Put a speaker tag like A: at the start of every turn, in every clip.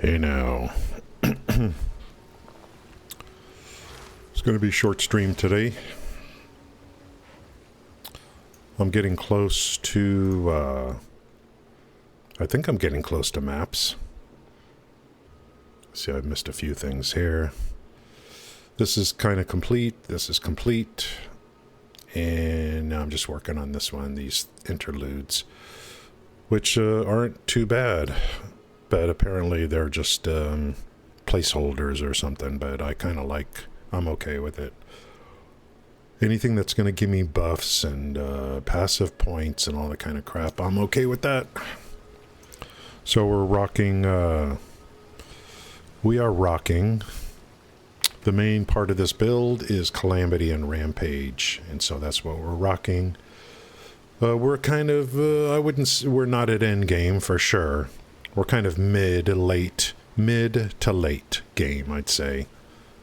A: Hey now. It's going to be a short stream today. I'm getting close to, I think I'm getting close to maps. See, I've missed a few things here. This is kind of complete. This is complete. And now I'm just working on this one, these interludes, which aren't too bad. But apparently they're just placeholders or something. But I kind of like, I'm okay with it. Anything that's going to give me buffs and passive points and all that kind of crap, I'm okay with that. So we're rocking, we are rocking. The main part of this build is Calamity and Rampage, and so that's what we're rocking. We're kind of, we're not at end game for sure. We're kind of mid to late game, I'd say.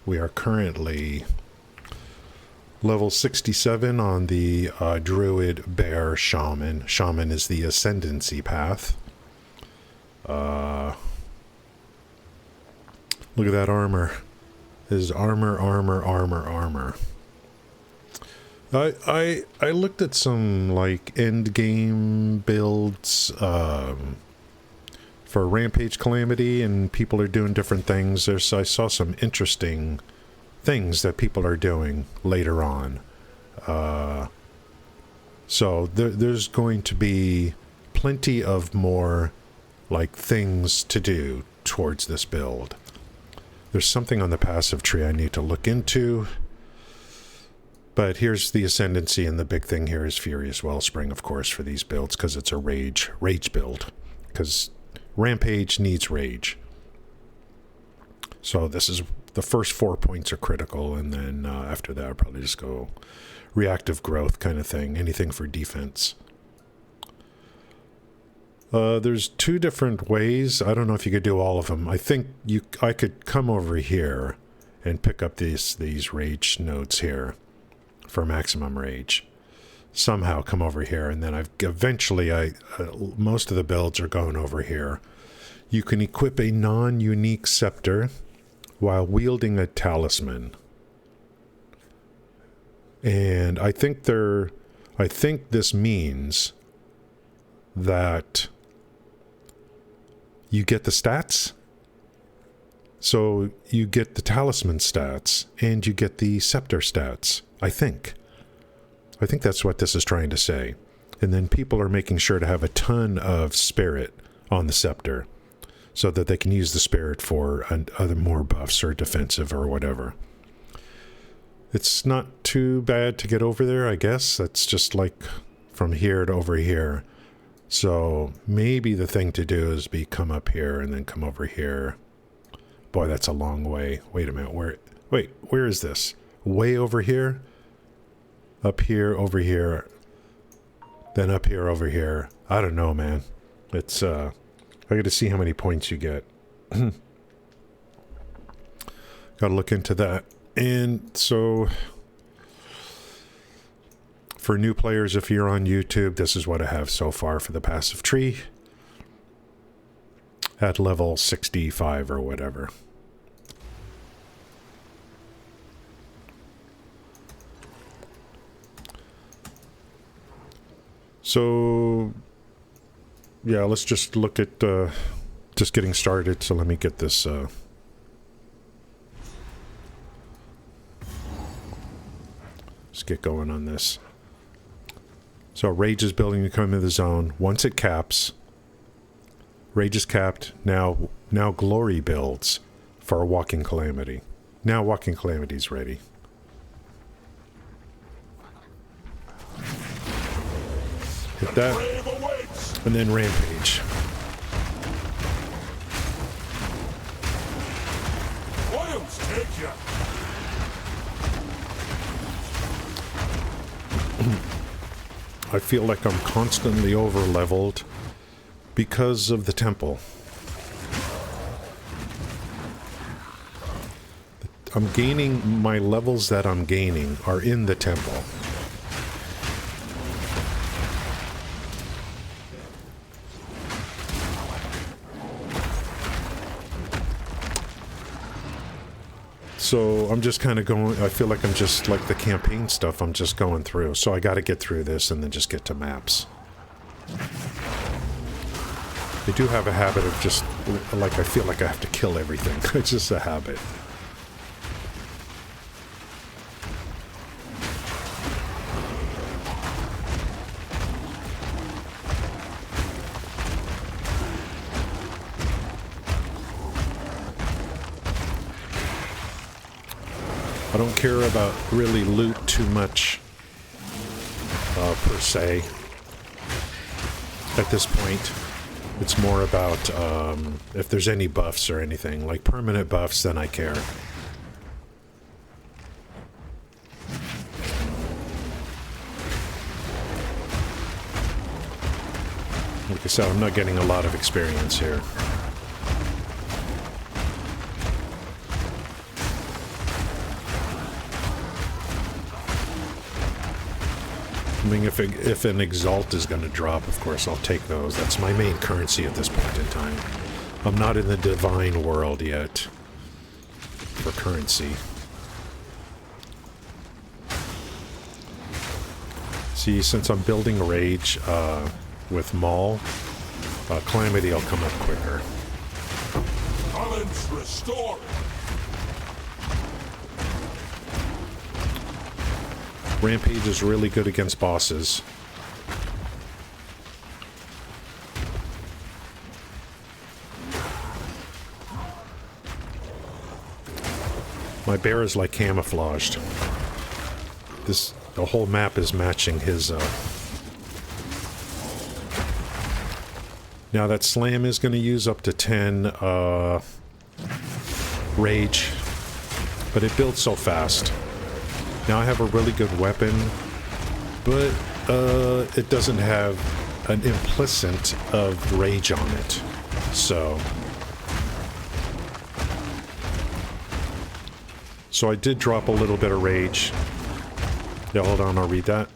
A: We are currently level 67 on the Druid, Bear, Shaman. Shaman is the ascendancy path. Look at that armor. Is armor. I looked at some like end game builds for Rampage Calamity, and people are doing different things. I saw some interesting things that people are doing later on. So there's going to be plenty of more like things to do towards this build. There's something on the passive tree I need to look into. But here's the Ascendancy, and the big thing here is Furious Wellspring, of course, for these builds, because it's a rage build. Because Rampage needs rage. So this is, the first 4 points are critical, and then after that I'll probably just go reactive growth kind of thing. Anything for defense. There's two different ways. I don't know if you could do all of them. I think I could come over here and pick up these rage nodes here for maximum rage. Somehow come over here, and then eventually most of the builds are going over here. You can equip a non-unique scepter while wielding a talisman. And I think this means that you get the stats. So you get the talisman stats and you get the scepter stats, I think. I think that's what this is trying to say. And then people are making sure to have a ton of spirit on the scepter so that they can use the spirit for other more buffs or defensive or whatever. It's not too bad to get over there, I guess. That's just like from here to over here. So maybe the thing to do is come up here and then come over here. Boy, that's a long way. Wait a minute. Where is this? Way over here? Up here, over here. Then up here, over here. I don't know, man. It's, I got to see how many points you get. Got to look into that. And so, for new players, if you're on YouTube, this is what I have so far for the passive tree. At level 65 or whatever. So, yeah, let's just look at just getting started. So let me get this... let's get going on this. So Rage is building to come into the zone. Once it caps, Rage is capped. Now Glory builds for Walking Calamity. Now Walking Calamity is ready. Hit that, and then Rampage. I feel like I'm constantly over-leveled because of the temple. I'm gaining, my levels that I'm gaining are in the temple. So I'm just kind of going, I feel like I'm just like the campaign stuff I'm just going through. So I got to get through this and then just get to maps. I do have a habit of just, like, I feel like I have to kill everything. It's just a habit. I don't care about really loot too much, per se. At this point, it's more about if there's any buffs or anything, like permanent buffs, then I care. Like I said, I'm not getting a lot of experience here. I mean, if an Exalt is going to drop, of course, I'll take those. That's my main currency at this point in time. I'm not in the divine world yet for currency. See, since I'm building Rage with Maul, Calamity will come up quicker.
B: Balance restored.
A: Rampage is really good against bosses. My bear is like camouflaged. The whole map is matching his, Now that Slam is going to use up to 10, Rage. But it builds so fast. Now I have a really good weapon, but it doesn't have an implicit of Rage on it. So I did drop a little bit of Rage. Yeah, hold on, I'll read that.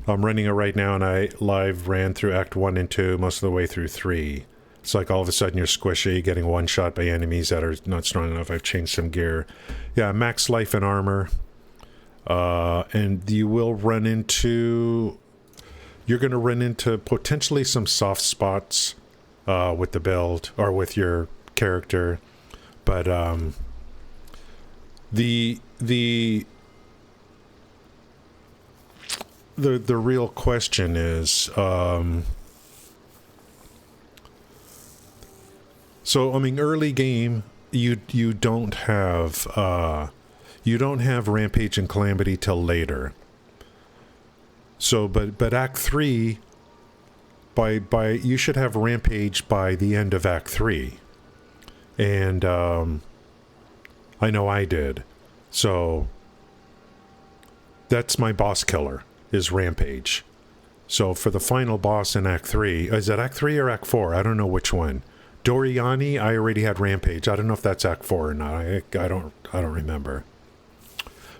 A: I'm running it right now, and I live ran through Act 1 and 2, most of the way through 3. It's like all of a sudden you're squishy, getting one shot by enemies that are not strong enough. I've changed some gear. Yeah, max life and armor. And you will run into... You're going to run into potentially some soft spots with the build, or with your character. But the real question is... So, I mean, early game, you don't have Rampage and Calamity till later. So, but Act 3, you should have Rampage by the end of Act 3. And, I know I did. So, that's my boss killer, is Rampage. So, for the final boss in Act 3, is it Act 3 or Act 4? I don't know which one. Doriani, I already had Rampage. I don't know if that's Act 4 or not. I don't remember.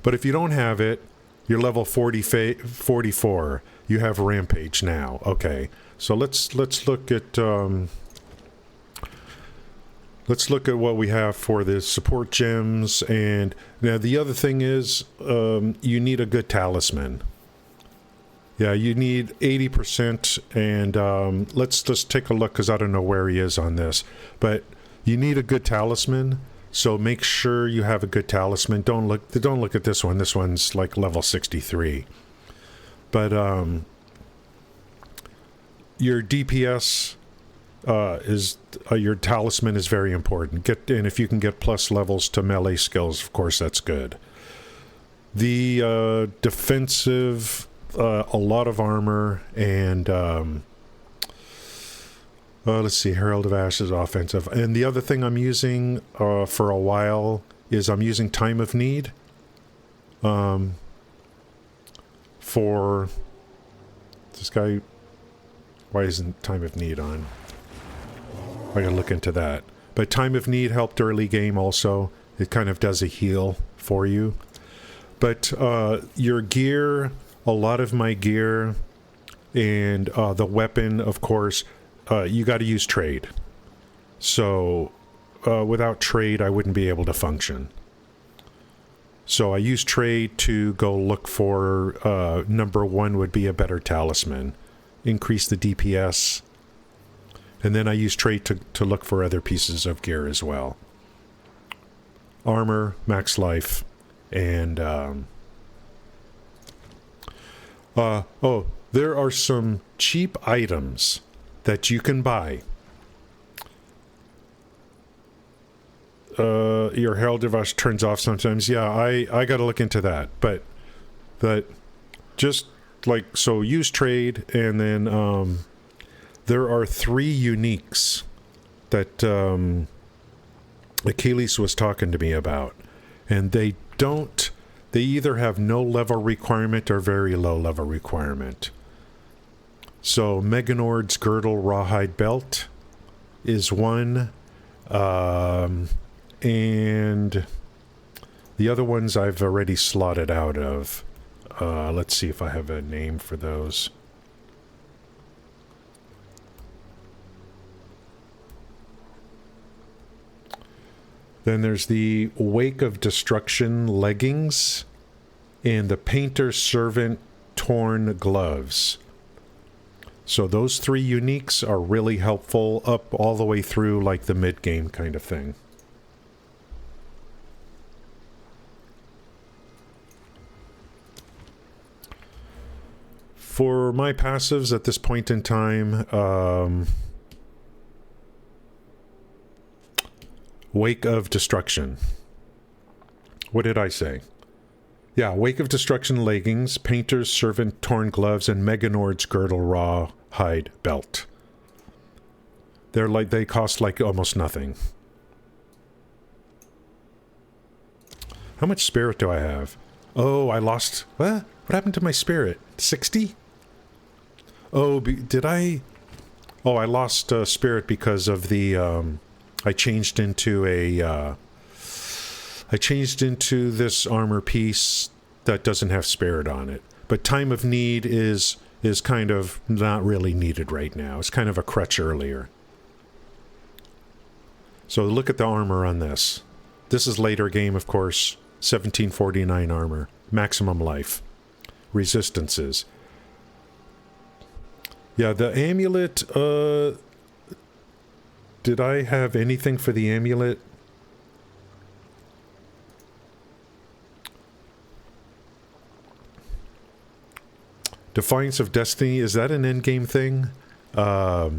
A: But if you don't have it, you're level 44. You have Rampage now. Okay. So let's look at what we have for the support gems. And now the other thing is you need a good talisman. Yeah, you need 80%, and let's just take a look, because I don't know where he is on this. But you need a good talisman, so make sure you have a good talisman. Don't look at this one. This one's like level 63. But your DPS is your talisman is very important. And if you can get plus levels to melee skills, of course, that's good. The defensive... a lot of armor, and let's see, Herald of Ashes offensive. And the other thing I'm using for a while is I'm using Time of Need for this guy. Why isn't Time of Need on? I gotta look into that. But Time of Need helped early game also. It kind of does a heal for you. But your gear... A lot of my gear and the weapon, of course, you got to use trade. So without trade, I wouldn't be able to function. So I use trade to go look for number 1 would be a better talisman. Increase the DPS. And then I use trade to look for other pieces of gear as well. Armor, max life, and there are some cheap items that you can buy. Your Herald device turns off sometimes. Yeah, I got to look into that. But just like, so use trade, and then there are 3 uniques that Achilles was talking to me about, and they either have no level requirement or very low level requirement. So Meganord's Girdle Rawhide Belt is one, and the other ones I've already slotted out of. Let's see if I have a name for those. Then there's the Wake of Destruction leggings and the Painter's Servant torn gloves. So those 3 uniques are really helpful up all the way through like the mid-game kind of thing. For my passives at this point in time, Wake of Destruction. What did I say? Yeah, Wake of Destruction leggings, Painter's Servant torn gloves, and Meganord's Girdle Rawhide belt. They cost like almost nothing. How much spirit do I have? Oh, I lost... What happened to my spirit? 60? Oh, did I... Oh, I lost spirit because of the... I changed into this armor piece that doesn't have spirit on it. But Time of Need is kind of not really needed right now. It's kind of a crutch earlier. So look at the armor on this. This is later game, of course. 1749 armor. Maximum life. Resistances. Yeah, the amulet... Did I have anything for the amulet? Defiance of Destiny, is that an endgame thing? How's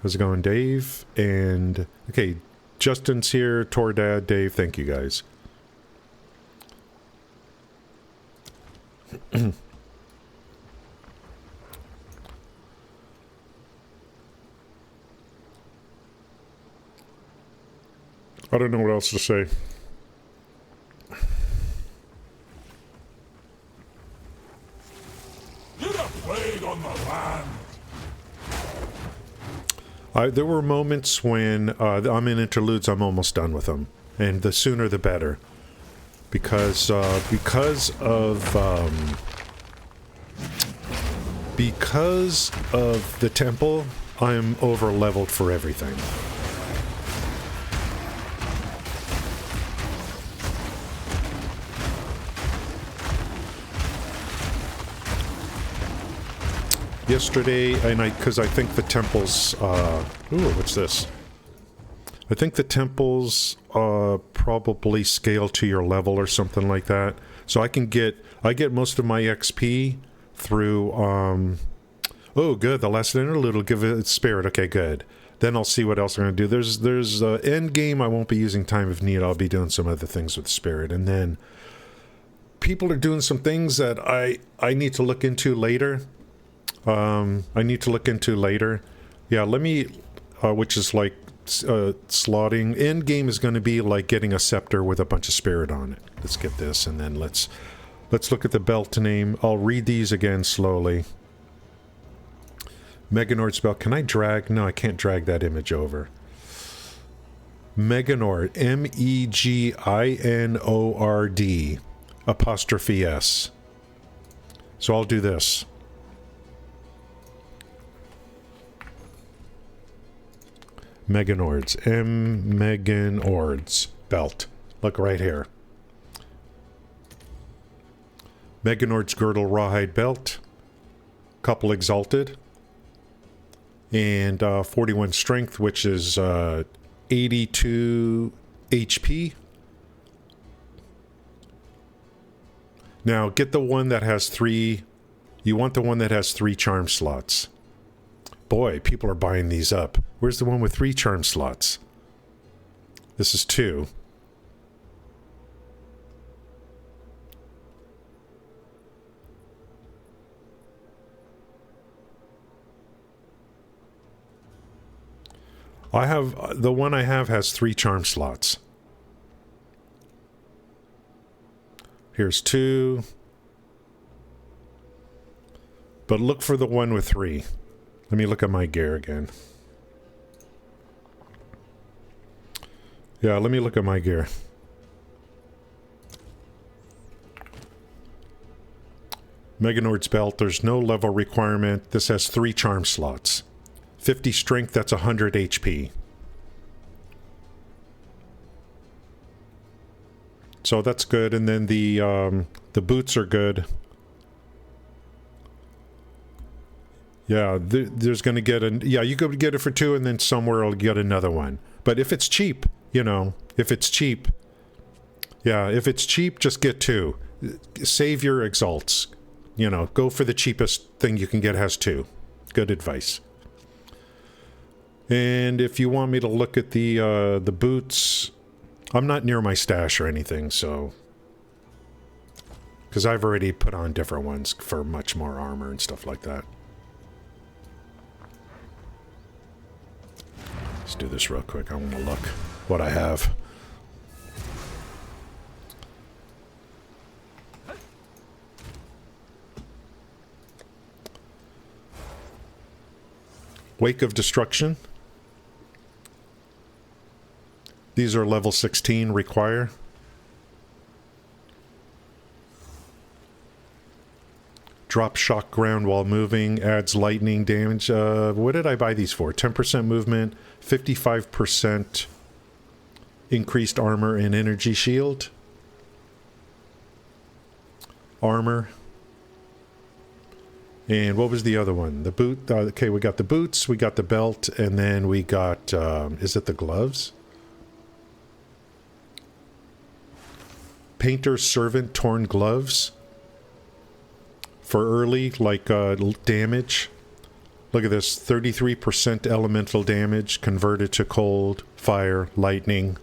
A: it going, Dave? And, okay, Justin's here, Tordad, Dave, thank you guys. I don't know what else to say.
B: Get a plague on the land.
A: There were moments when I'm in interludes, I'm almost done with them. And the sooner the better. Because of the temple, I'm over-leveled for everything. Yesterday, because I think the temples, ooh, what's this? I think the temples probably scale to your level or something like that. So I get most of my XP through, oh, good, the last interlude will give it spirit. Okay, good. Then I'll see what else I'm going to do. There's end game, I won't be using Time of Need. I'll be doing some other things with spirit. And then people are doing some things that I need to look into later. Yeah, let me, which is like slotting. End game is going to be like getting a scepter with a bunch of spirit on it. Let's get this, and then let's look at the belt name. I'll read these again slowly. Meganord's belt. Can I drag? No, I can't drag that image over. Meganord. Meginord apostrophe S. So I'll do this. Meganord's. Meganord's belt. Look right here. Meganord's Girdle Rawhide Belt. Couple Exalted. And 41 Strength, which is 82 HP. Now, get the one that has 3... You want the one that has 3 charm slots. Boy, people are buying these up. Where's the one with 3 charm slots? This is 2. I have... The one I have has 3 charm slots. Here's 2. But look for the one with 3. Let me look at my gear again. Yeah, let me look at my gear. Meganord's Belt, there's no level requirement. This has 3 charm slots. 50 strength, that's 100 HP. So that's good, and then the boots are good. Yeah, there's going to get a... Yeah, you could get it for 2, and then somewhere I'll get another one. But if it's cheap, you know, if it's cheap... Yeah, if it's cheap, just get 2. Save your exalts. You know, go for the cheapest thing you can get has 2. Good advice. And if you want me to look at the boots... I'm not near my stash or anything, so... Because I've already put on different ones for much more armor and stuff like that. Let's do this real quick. I want to look what I have. Wake of Destruction. These are level 16 require. Drop shock ground while moving, adds lightning damage. What did I buy these for? 10% movement, 55% increased armor and energy shield. Armor. And what was the other one? The boot. Okay, we got the boots, we got the belt, and then we got, is it the gloves? Painter's Servant Torn Gloves. For early, like, damage. Look at this, 33% elemental damage converted to cold, fire, lightning.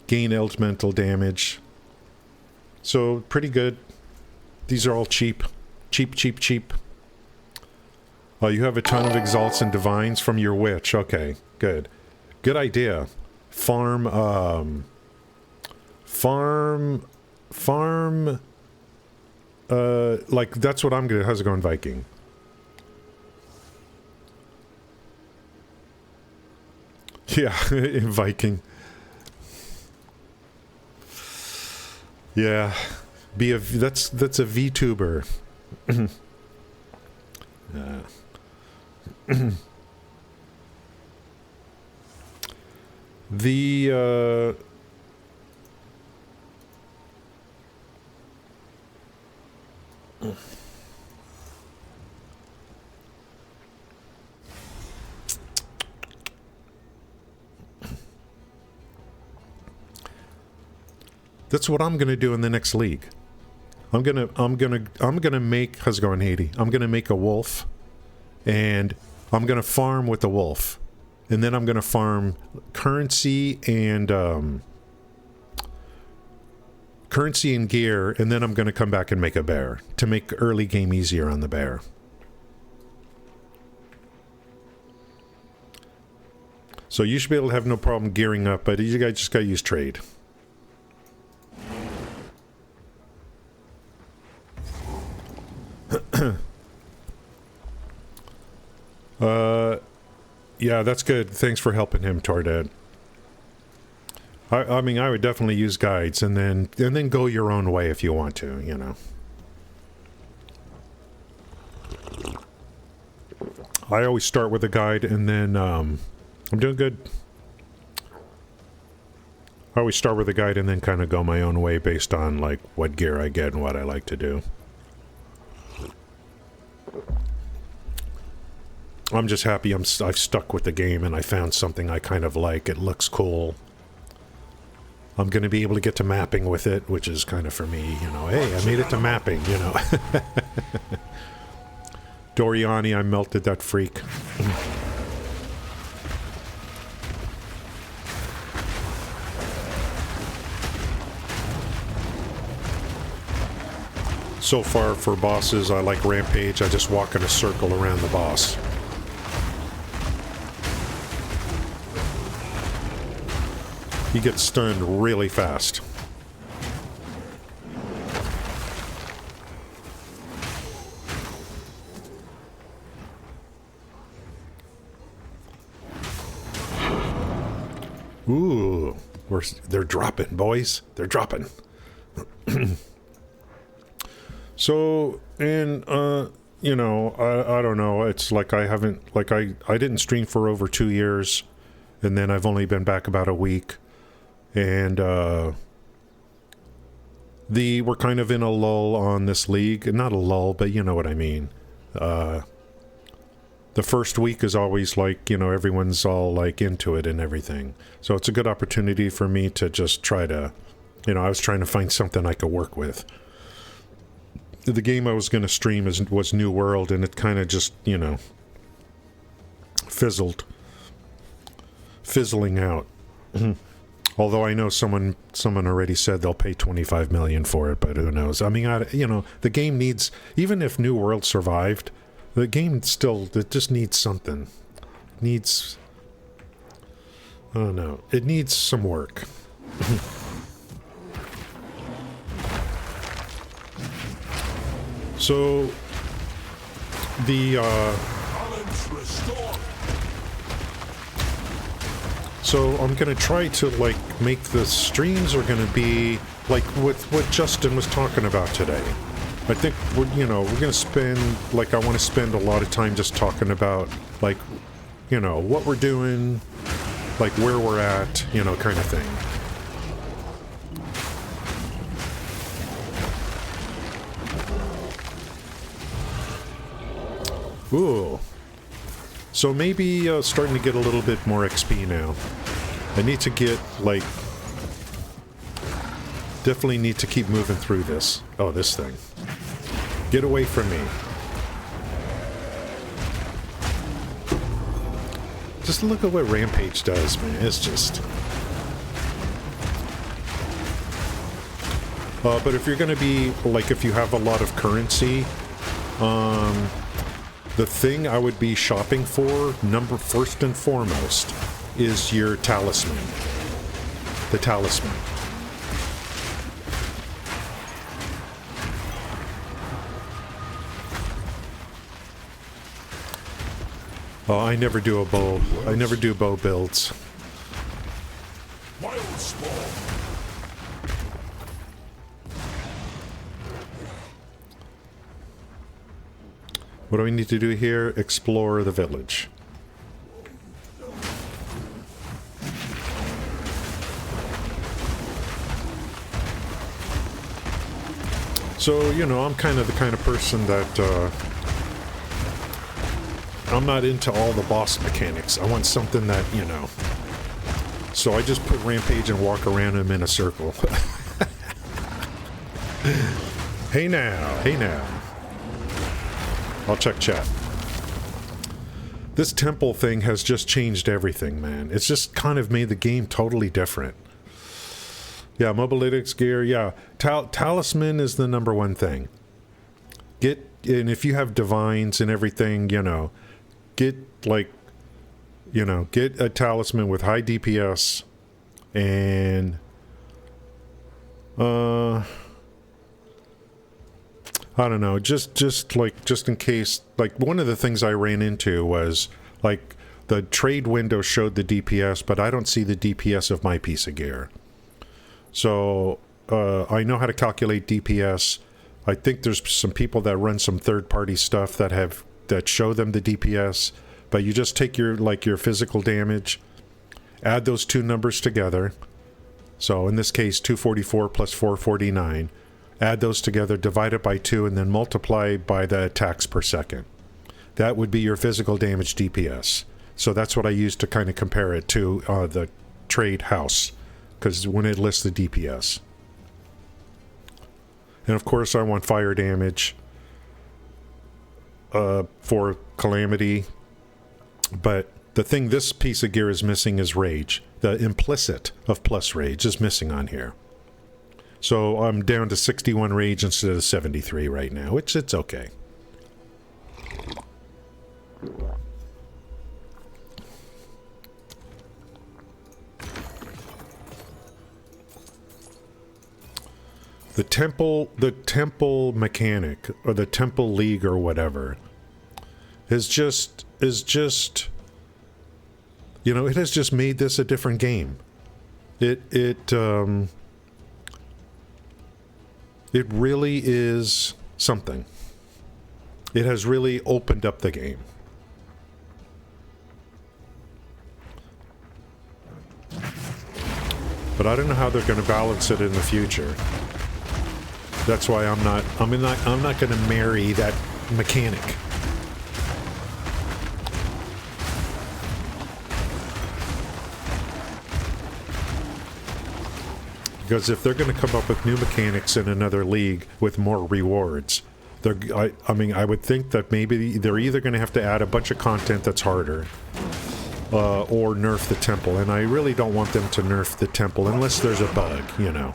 A: Gain elemental damage. So, pretty good. These are all cheap. Cheap, cheap, cheap. Oh, you have a ton of exalts and divines from your witch. Okay, good. Good idea. Farm, like, that's what I'm gonna... How's it going, Viking? Yeah, Viking. Yeah. Be a... That's a VTuber. The, that's what I'm gonna do in the next league. I'm gonna make, how's it going, Haiti? I'm gonna make a wolf, and I'm gonna farm with the wolf, and then I'm gonna farm currency and gear, and then I'm gonna come back and make a bear to make early game easier on the bear. So you should be able to have no problem gearing up, but you guys just gotta use trade. Yeah, that's good. Thanks for helping him, Tordad. I mean, I would definitely use guides and then go your own way if you want to, you know. I always start with a guide and then, I'm doing good. I always start with a guide and then kind of go my own way based on like what gear I get and what I like to do. I'm just happy I've stuck with the game and I found something I kind of like. It looks cool. I'm going to be able to get to mapping with it, which is kind of for me, you know, hey, I made it to mapping, you know. Doriani, I melted that freak. So far for bosses, I like Rampage. I just walk in a circle around the boss. He gets stunned really fast. Ooh, they're dropping, boys. They're dropping. So, and, you know, I don't know. It's like I haven't, like I didn't stream for over 2 years, and then I've only been back about a week. And, we're kind of in a lull on this league. Not a lull, but you know what I mean. The first week is always like, you know, everyone's all like into it and everything. So it's a good opportunity for me to just try to, you know, I was trying to find something I could work with. The game I was going to stream was New World, and it kind of just, you know, fizzling out. Although I know someone already said they'll pay $25 million for it, but who knows? I mean, you know, the game needs, even if New World survived, the game still, it just needs something. Needs, I don't know, it needs some work. So, so I'm going to try to, like, make the streams are going to be, like, with what Justin was talking about today. I think, we're going to spend, like, I want to spend a lot of time just talking about, like, you know, what we're doing, like, where we're at, you know, kind of thing. Ooh. So maybe starting to get a little bit more XP now. I need to get, like... Definitely need to keep moving through this. Oh, this thing. Get away from me. Just look at what Rampage does, man. It's just... but if you're going to be, like, if you have a lot of currency, the thing I would be shopping for, first and foremost, is your talisman. The talisman. Oh, I never do a bow. I never do bow builds.
B: Wild spawn.
A: What do we need to do here? Explore the village. So, you know, I'm kind of the kind of person that, I'm not into all the boss mechanics. I want something that, you know... So I just put Rampage and walk around him in a circle. Hey now, hey now. I'll check chat. This temple thing has just changed everything, man. It's just kind of made the game totally different. Yeah, mobilitics gear, yeah. Talisman is the #1 thing. And if you have divines and everything, you know, get, like, you know, get a talisman with high DPS and, I don't know, just in case, like, one of the things I ran into was, like, the trade window showed the DPS, but I don't see the DPS of my piece of gear. So, I know how to calculate DPS. I think there's some people that run some third-party stuff that show them the DPS, but you just take your physical damage, add those two numbers together, So in this case, 244 plus 449. Add those together, divide it by 2, and then multiply by the attacks per second. That would be your physical damage DPS. So that's what I use to kind of compare it to the trade house, because when it lists the DPS. And of course I want fire damage for Calamity, but the thing this piece of gear is missing is rage. The implicit of plus rage is missing on here. So I'm down to 61 rage instead of 73 right now, which it's okay. The temple mechanic, or the temple league or whatever, is just, you know, it has just made this a different game. It really is something. It has really opened up the game. But I don't know how they're going to balance it in the future. That's why I'm not going to marry that mechanic. Because if they're going to come up with new mechanics in another league with more rewards, I would think that maybe they're either going to have to add a bunch of content that's harder, or nerf the temple. And I really don't want them to nerf the temple unless there's a bug, you know.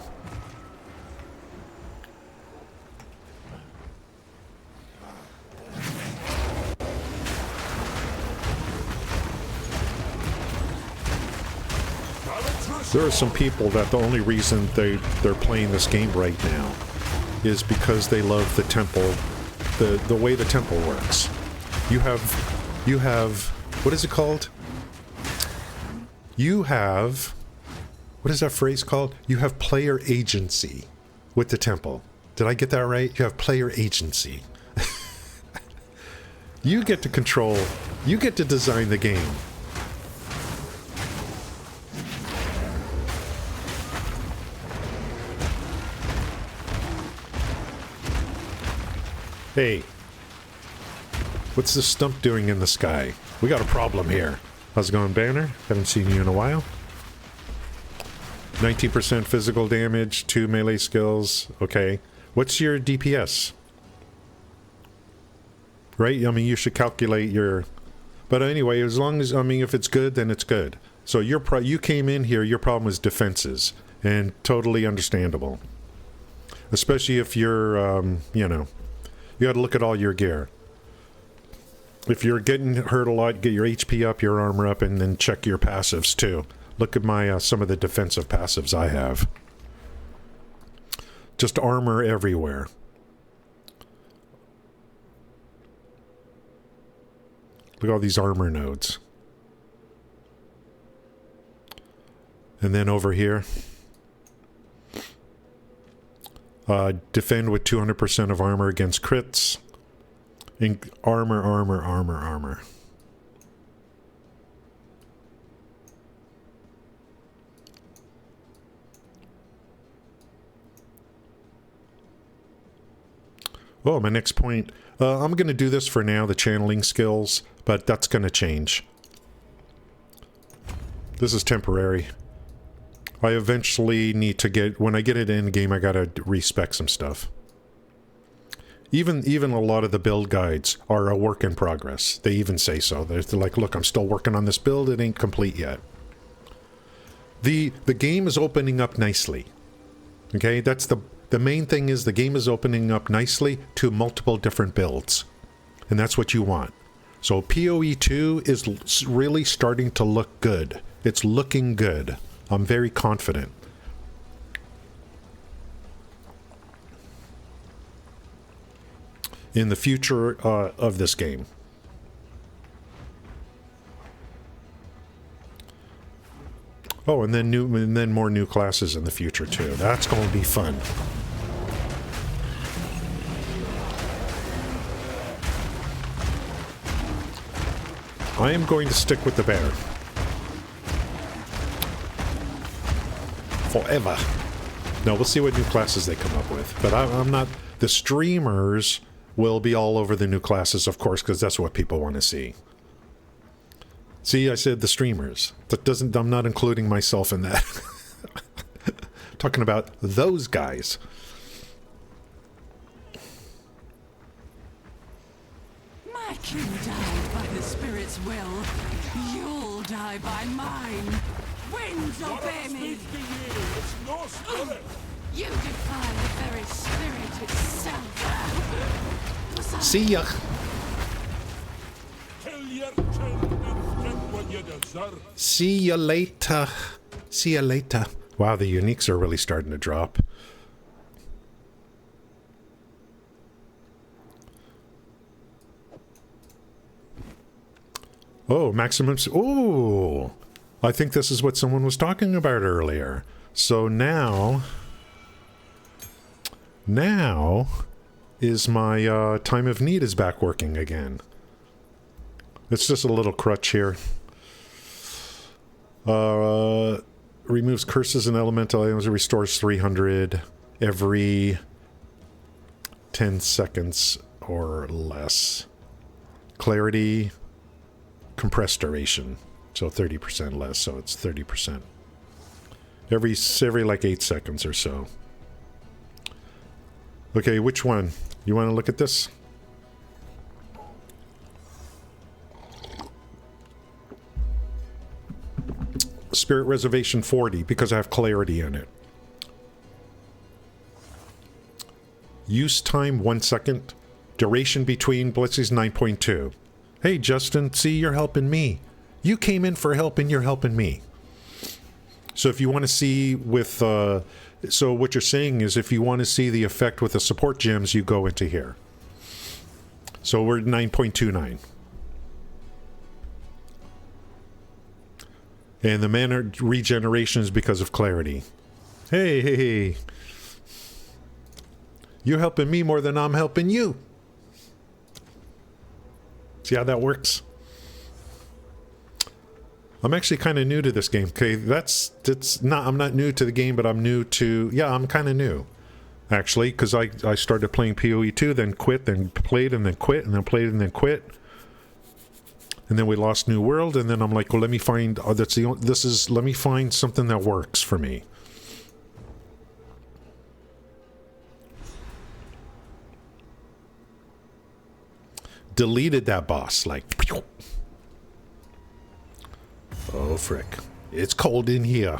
A: There are some people that the only reason they're playing this game right now is because they love the temple, the way the temple works. You have, what is it called? You have, what is that phrase called? You have player agency with the temple. Did I get that right? You have player agency. You get to control, you get to design the game. Hey, what's this stump doing in the sky? We got a problem here. How's it going, Banner? Haven't seen you in a while. 19% physical damage, 2 melee skills. Okay. What's your DPS? Right? I mean, you should calculate your... But anyway, as long as... I mean, if it's good, then it's good. So you came in here, your problem was defenses. And totally understandable. Especially if you're, you know... You got to look at all your gear. If you're getting hurt a lot, get your HP up, your armor up, and then check your passives too. Look at my some of the defensive passives I have. Just armor everywhere. Look at all these armor nodes. And then over here, defend with 200% of armor against crits. Armor. Oh, my next point. I'm going to do this for now, the channeling skills, but that's going to change. This is temporary. I eventually need to get, when I get it in game, I gotta respec some stuff. Even a lot of the build guides are a work in progress. They even say so. They're like, look, I'm still working on this build. It ain't complete yet. The game is opening up nicely. Okay, that's the main thing is the game is opening up nicely to multiple different builds. And that's what you want. So POE 2 is really starting to look good. It's looking good. I'm very confident. In the future of this game. Oh, and then more new classes in the future too. That's going to be fun. I am going to stick with the bear. forever. No, we'll see what new classes they come up with. But I'm not... The streamers will be all over the new classes, of course, because that's what people want to see. See, I said the streamers. That doesn't... I'm not including myself in that. Talking about those guys.
C: My king died by the spirit's will. You'll die by mine. Winds obey me.
B: It's no spirit.
C: You defy the very spirit itself.
A: See ya.
B: Kill your king and get what you deserve.
A: See ya later. See ya later. Wow, the uniques are really starting to drop. Oh, maximum... Ooh! I think this is what someone was talking about earlier. So now is my time of need is back working again. It's just a little crutch here. Removes curses and elemental items. Restores 300 every 10 seconds or less. Clarity, compressed duration. So 30% less, so it's 30%. Every like 8 seconds or so. Okay, which one? You want to look at this? Spirit Reservation 40, because I have clarity in it. Use time 1 second. Duration between blitzes 9.2. Hey Justin, see, you're helping me. You came in for help and you're helping me. So if you want to see with... so what you're saying is if you want to see the effect with the support gems, you go into here. So we're at 9.29. And the mana regeneration is because of clarity. Hey. You're helping me more than I'm helping you. See how that works? I'm actually kind of new to this game. Okay, I'm not new to the game, but I'm new to... Yeah, I'm kind of new. Actually, because I started playing POE 2, then quit, then played, and then quit, and then played, and then quit. And then we lost New World, and then I'm like, well, let me find... let me find something that works for me. Deleted that boss, like... Oh, frick. It's cold in here.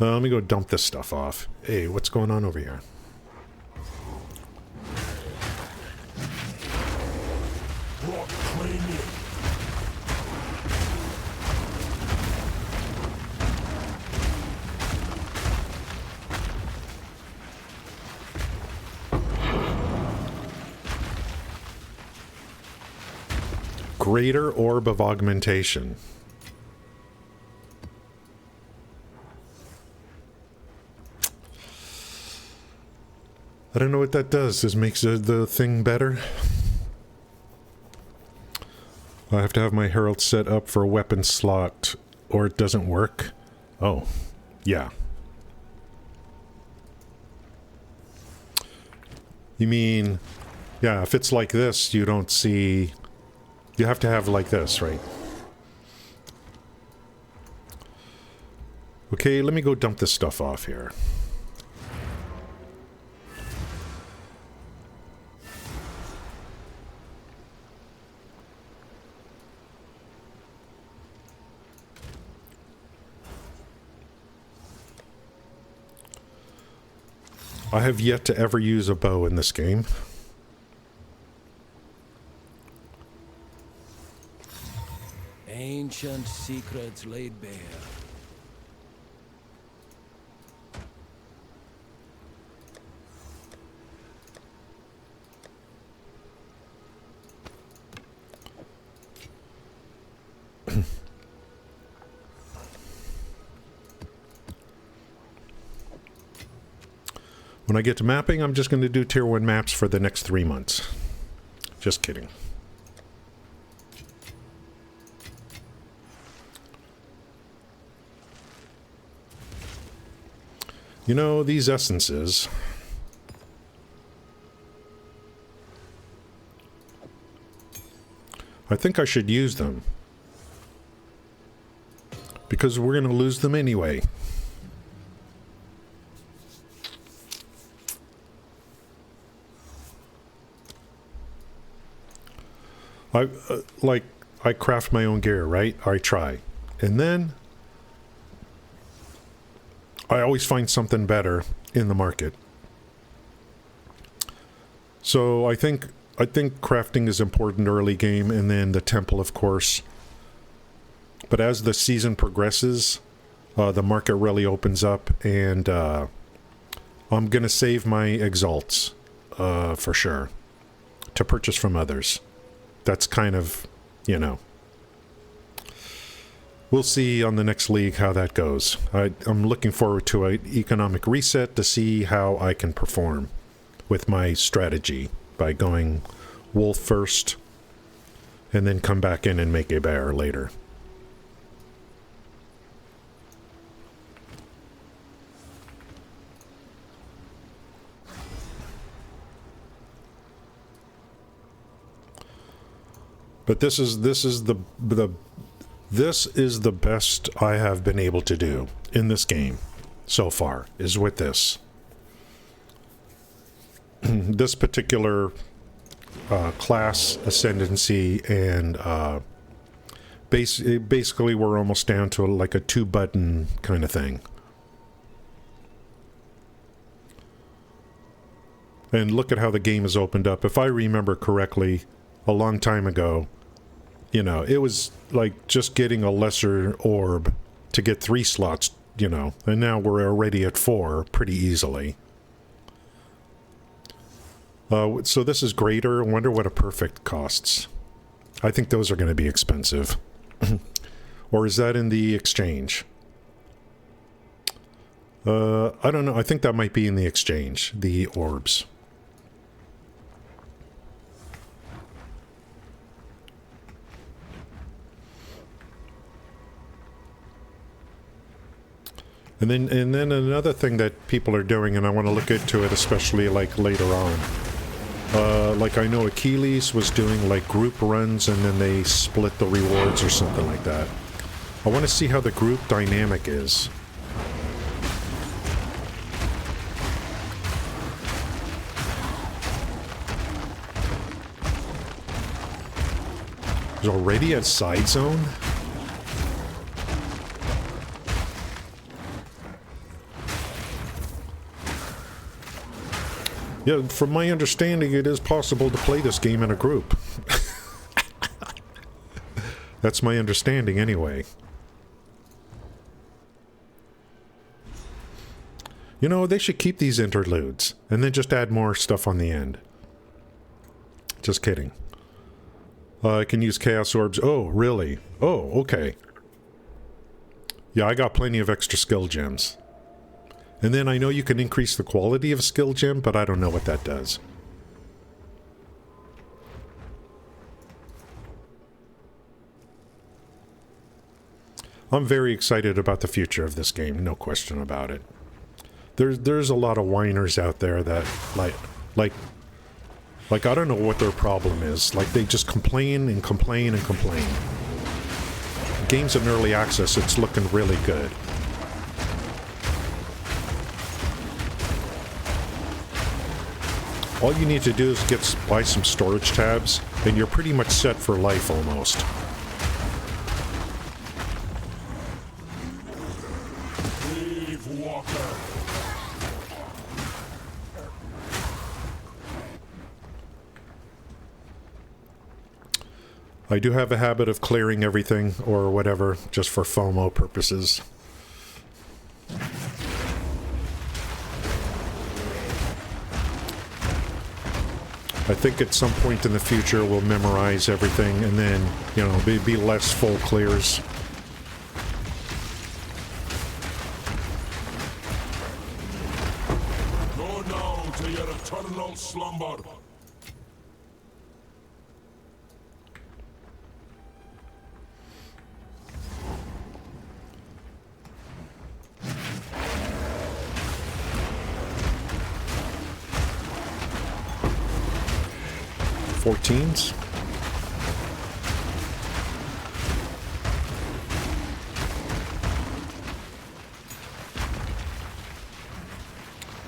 A: Let me go dump this stuff off. Hey, what's going on over here? Greater Orb of Augmentation. I don't know what that does. This makes the thing better. I have to have my Herald set up for a weapon slot or it doesn't work. Oh, yeah. You mean, yeah, if it's like this, you don't see... You have to have like this, right? Okay, let me go dump this stuff off here. I have yet to ever use a bow in this game.
D: Ancient secrets laid bare.
A: When I get to mapping, I'm just going to do tier 1 maps for the next 3 months. Just kidding. You know, these essences... I think I should use them. Because we're going to lose them anyway. I craft my own gear, right? I try. And then I always find something better in the market. So I think crafting is important early game, and then the temple, of course. But as the season progresses, the market really opens up, and I'm going to save my exalts for sure to purchase from others. That's kind of, you know. We'll see on the next league how that goes. I'm looking forward to an economic reset to see how I can perform with my strategy by going wolf first and then come back in and make a bear later. But this is the best I have been able to do in this game so far, is with this. This particular class ascendancy, and basically we're almost down to like a 2-button kind of thing. And look at how the game has opened up. If I remember correctly, a long time ago, you know, it was like just getting a lesser orb to get 3 slots, you know, and now we're already at 4 pretty easily. So this is greater. I wonder what a perfect costs. I think those are going to be expensive. Or is that in the exchange? I don't know. I think that might be in the exchange, the orbs. And then another thing that people are doing, and I want to look into it, especially like later on. Like I know Achilles was doing like group runs, and then they split the rewards or something like that. I want to see how the group dynamic is. There's already a side zone? Yeah, from my understanding, it is possible to play this game in a group. That's my understanding, anyway. You know, they should keep these interludes, and then just add more stuff on the end. Just kidding. I can use Chaos Orbs. Oh, really? Oh, okay. Yeah, I got plenty of extra skill gems. And then I know you can increase the quality of a skill gem, but I don't know what that does. I'm very excited about the future of this game, no question about it. There's a lot of whiners out there that, like I don't know what their problem is. Like, they just complain and complain and complain. Games in early access, it's looking really good. All you need to do is buy some storage tabs, and you're pretty much set for life almost.
B: Leave Walker.
A: I do have a habit of clearing everything or whatever just for FOMO purposes. I think at some point in the future we'll memorize everything and then, you know, be less full clears.
B: Go now to your eternal slumber.
A: 14s.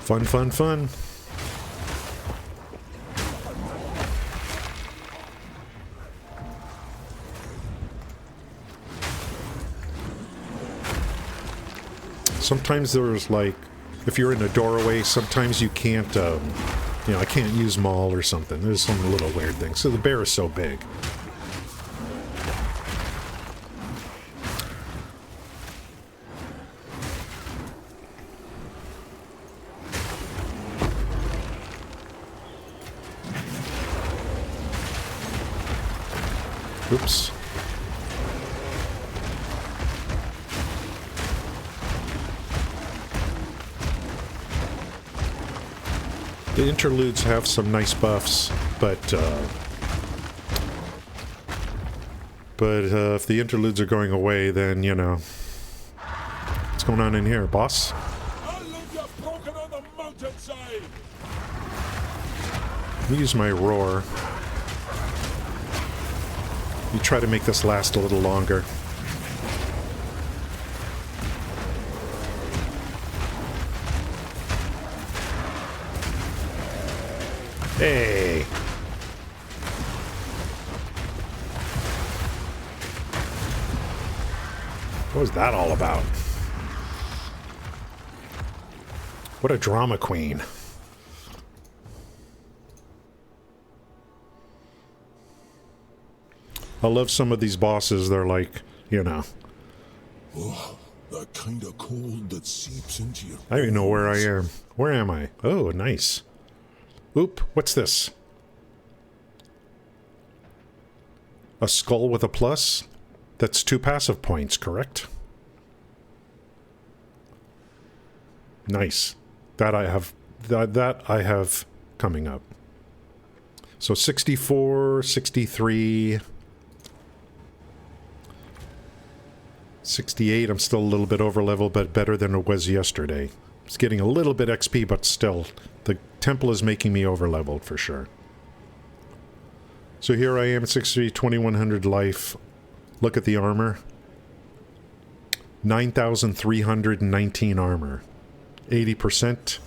A: Fun, fun, fun. Sometimes there's like, if you're in a doorway, sometimes you can't, you know, I can't use maul or something. There's some little weird thing. So the bear is so big. Oops. The interludes have some nice buffs, but if the interludes are going away, then, you know. What's going on in here, boss?
B: I'll leave you broken on the mountainside.
A: Let me use my roar. You try to make this last a little longer. Hey! What was that all about? What a drama queen. I love some of these bosses. They're like, you know.
B: Oh, that kind of cold that seeps into your...
A: I don't even know where I am. Where am I? Oh, nice. Oop, what's this? A skull with a plus? That's 2 passive points, correct? Nice. That I have coming up. So 64, 63, 68. I'm still a little bit over level, but better than it was yesterday. It's getting a little bit XP, but still, the temple is making me over leveled for sure. So here I am at 63, 2100 life. Look at the armor. 9,319 armor. 80%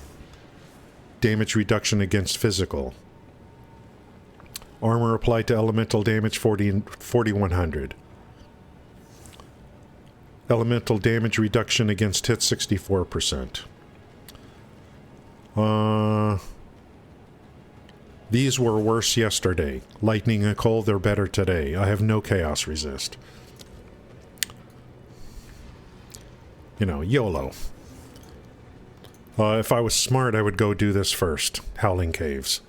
A: damage reduction against physical. Armor applied to elemental damage 4,100. Elemental damage reduction against hit 64%. These were worse yesterday. Lightning and cold, they're better today. I have no chaos resist. You know, YOLO. If I was smart, I would go do this first. Howling Caves.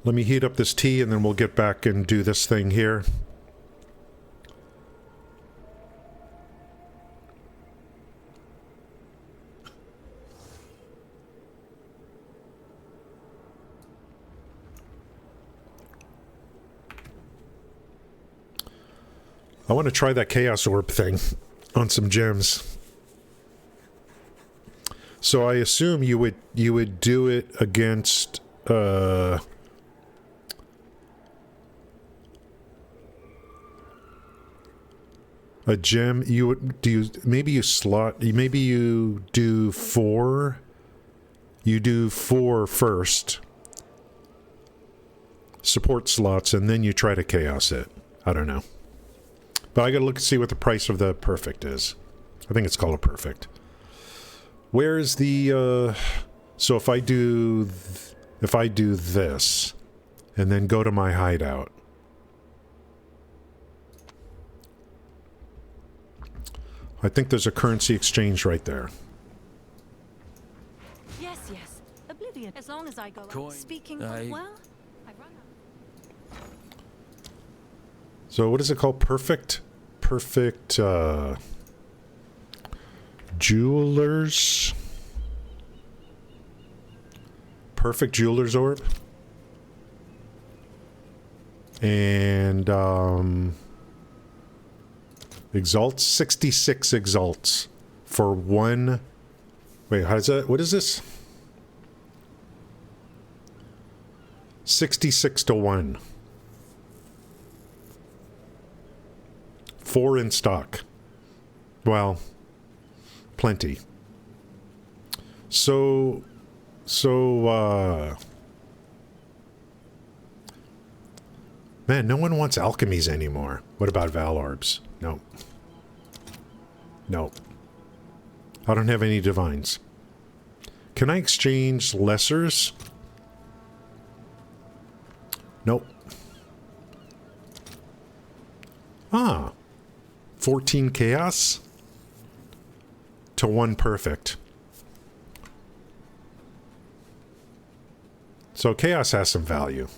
A: Let me heat up this tea and then we'll get back and do this thing here. I want to try that Chaos Orb thing on some gems. So I assume you would do it against a gem. You would maybe you do 4. You do 4 first. Support slots and then you try to chaos it. I don't know. But I gotta look and see what the price of the perfect is. I think it's called a perfect. Where's the so if I do this and then go to my hideout. I think there's a currency exchange right there.
E: Yes, yes. Oblivion. As long as I go
D: Coin.
E: speaking well, I run out.
A: So what is it called? Perfect Jewelers. Perfect Jeweler's Orb. And Exalts, 66 exalts for one. Wait, how's that? What is this? 66 to 1. 4 in stock. Well, plenty. So, man, no one wants alchemies anymore. What about Val Orbs? No. No. I don't have any divines. Can I exchange lessers? Nope. Ah. 14 chaos to 1 perfect. So chaos has some value.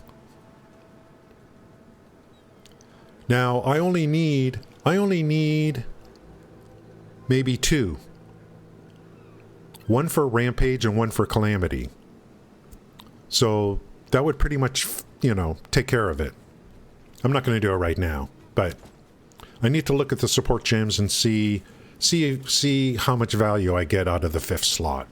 A: Now, I only need maybe 2. 1 for Rampage and 1 for Calamity. So that would pretty much, you know, take care of it. I'm not going to do it right now, but I need to look at the support gems and see how much value I get out of the 5th slot.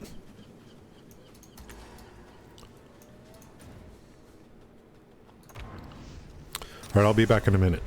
A: All right, I'll be back in a minute.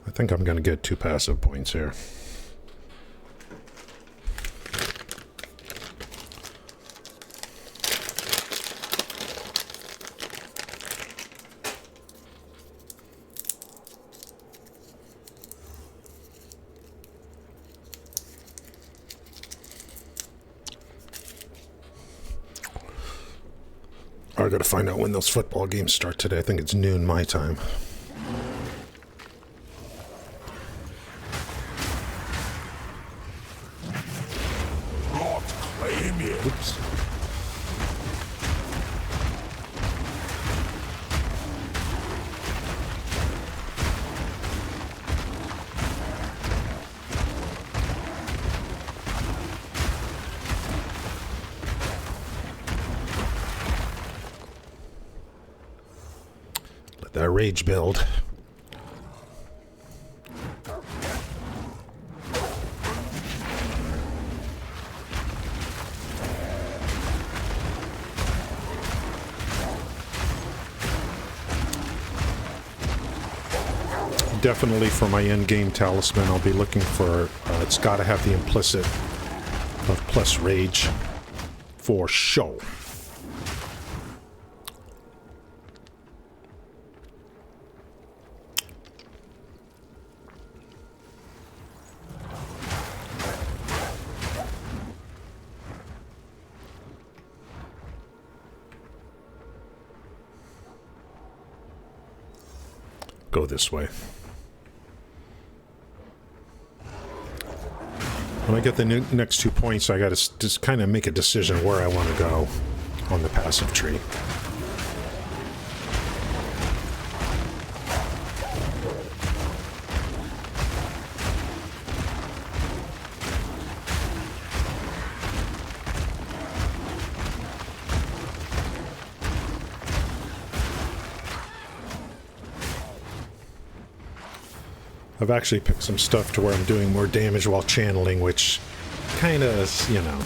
A: I think I'm going to get 2 passive points here. I got to find out when those football games start today. I think it's noon my time. Oops. That rage build. Definitely for my endgame talisman, I'll be looking for, it's got to have the implicit of plus rage for sure. Go this way. When I get the next 2 points, I got to just kind of make a decision where I want to go on the passive tree. I've actually picked some stuff to where I'm doing more damage while channeling, which kind of, you know...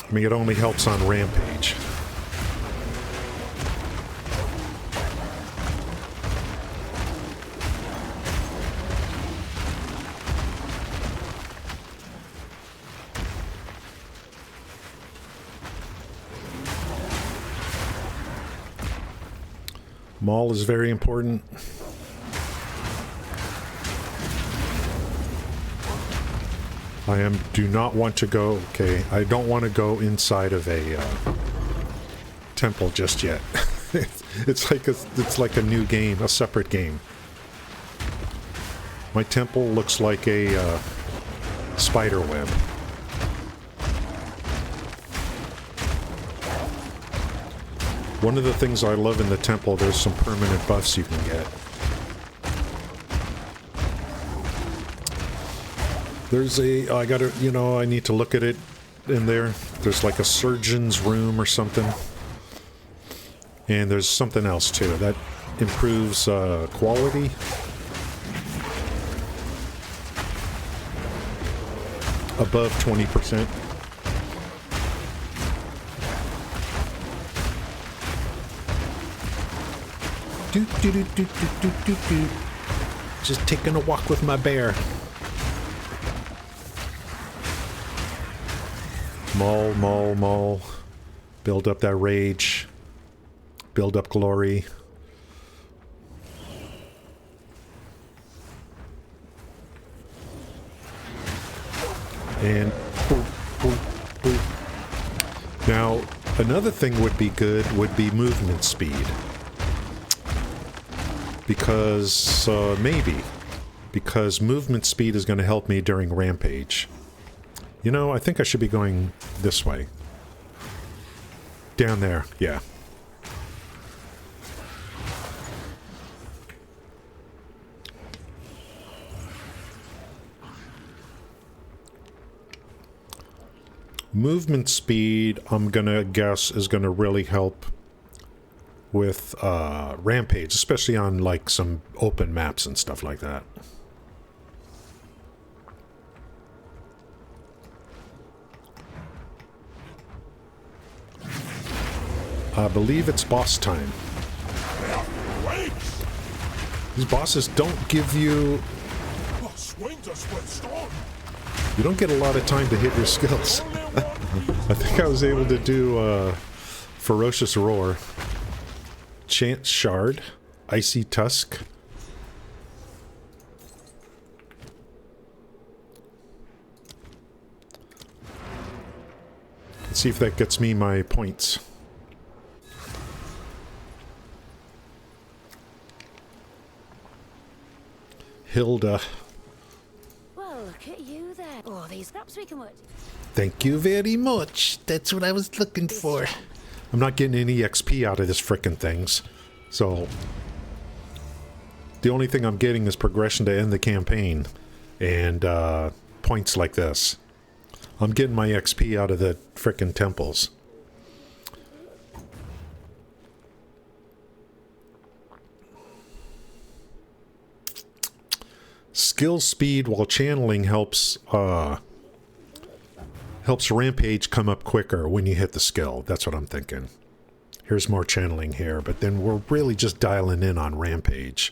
A: I mean, it only helps on Rampage. Maul is very important. Do not want to go, okay, I don't want to go inside of a temple just yet. it's like a new game, a separate game. My temple looks like a spider web. One of the things I love in the temple, there's some permanent buffs you can get. There's I gotta, you know, I need to look at it in there. There's like a surgeon's room or something. And there's something else too that improves quality. Above 20%. Just taking a walk with my bear. Maul, maul, maul. Build up that rage. Build up glory. And boop, boop, boop. Now, another thing would be good would be movement speed. Because, maybe. Because movement speed is going to help me during Rampage. You know, I think I should be going this way. Down there, yeah. Movement speed, I'm gonna guess, is gonna really help with Rampage, especially on like some open maps and stuff like that. I believe it's boss time. These bosses don't give you... You don't get a lot of time to hit your skills. I think I was able to do Ferocious Roar. Chance Shard, Icy Tusk. Let's see if that gets me my points. Hilda.
E: Well, look at you there. Oh, these scraps we can work.
A: Thank you very much. That's what I was looking for. I'm not getting any XP out of this frickin' things. So, the only thing I'm getting is progression to end the campaign. And, points like this. I'm getting my XP out of the frickin' temples. skill speed while channeling helps Rampage come up quicker when you hit the skill. That's what I'm thinking. Here's more channeling here, but then we're really just dialing in on Rampage.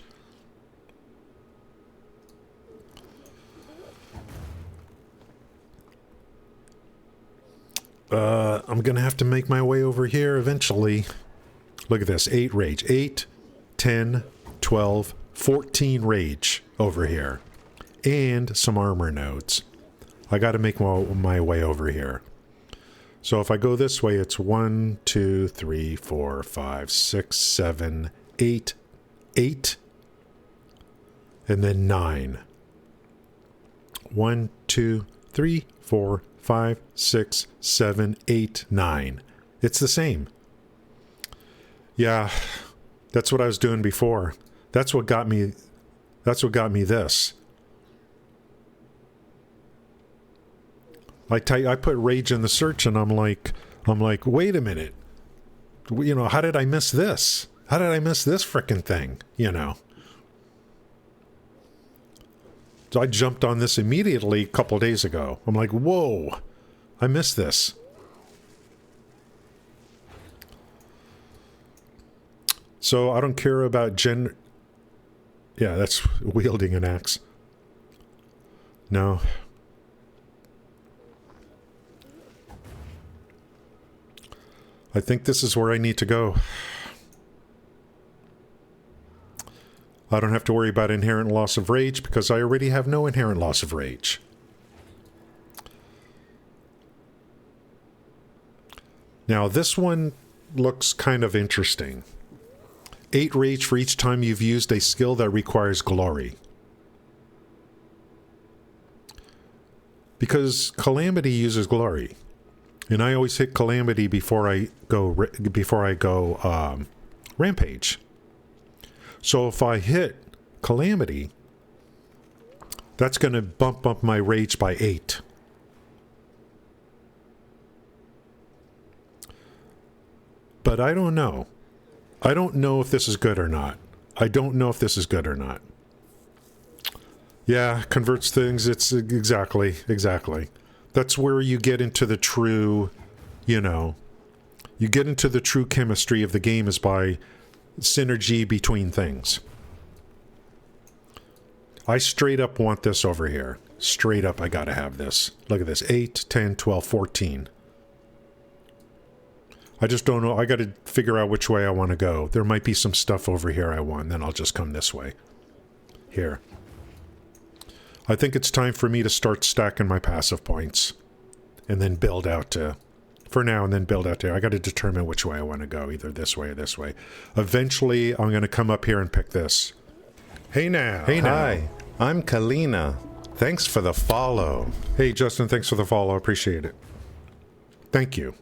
A: I'm gonna have to make my way over here eventually. Look at this, 8 rage. 8, 10, 12, 14 rage over here. And some armor nodes. I gotta make my way over here. So if I go this way, it's 1, 2, 3, 4, 5, 6, 7, 8, 8, and then 9. 1, 2, 3, 4, 5, 6, 7, 8, 9. It's the same. Yeah, that's what I was doing before. That's what got me this. I put rage in the search and I'm like, wait a minute. You know, how did I miss this? How did I miss this frickin' thing? You know. So I jumped on this immediately a couple days ago. I'm like, whoa, I missed this. So I don't care about yeah, that's wielding an axe. No. I think this is where I need to go. I don't have to worry about inherent loss of rage because I already have no inherent loss of rage. Now this one looks kind of interesting. 8 rage for each time you've used a skill that requires glory. Because Calamity uses glory. And I always hit Calamity before I go Rampage. So if I hit Calamity, that's going to bump up my rage by 8. But I don't know. I don't know if this is good or not. I don't know if this is good or not. Yeah, converts things. It's exactly. That's where you get into the true, you know, you get into the true chemistry of the game is by synergy between things. I straight up want this over here. Straight up, I gotta have this. Look at this. 8, 10, 12, 14. I just don't know. I gotta figure out which way I want to go. There might be some stuff over here I want, then I'll just come this way. Here. I think it's time for me to start stacking my passive points. And then build out to... For now, and then build out to... I gotta determine which way I want to go. Either this way or this way. Eventually, I'm gonna come up here and pick this. Hey now. Hey now.
F: Hi, I'm Kalina. Thanks for the follow.
A: Hey Justin, thanks for the follow. I appreciate it. Thank you.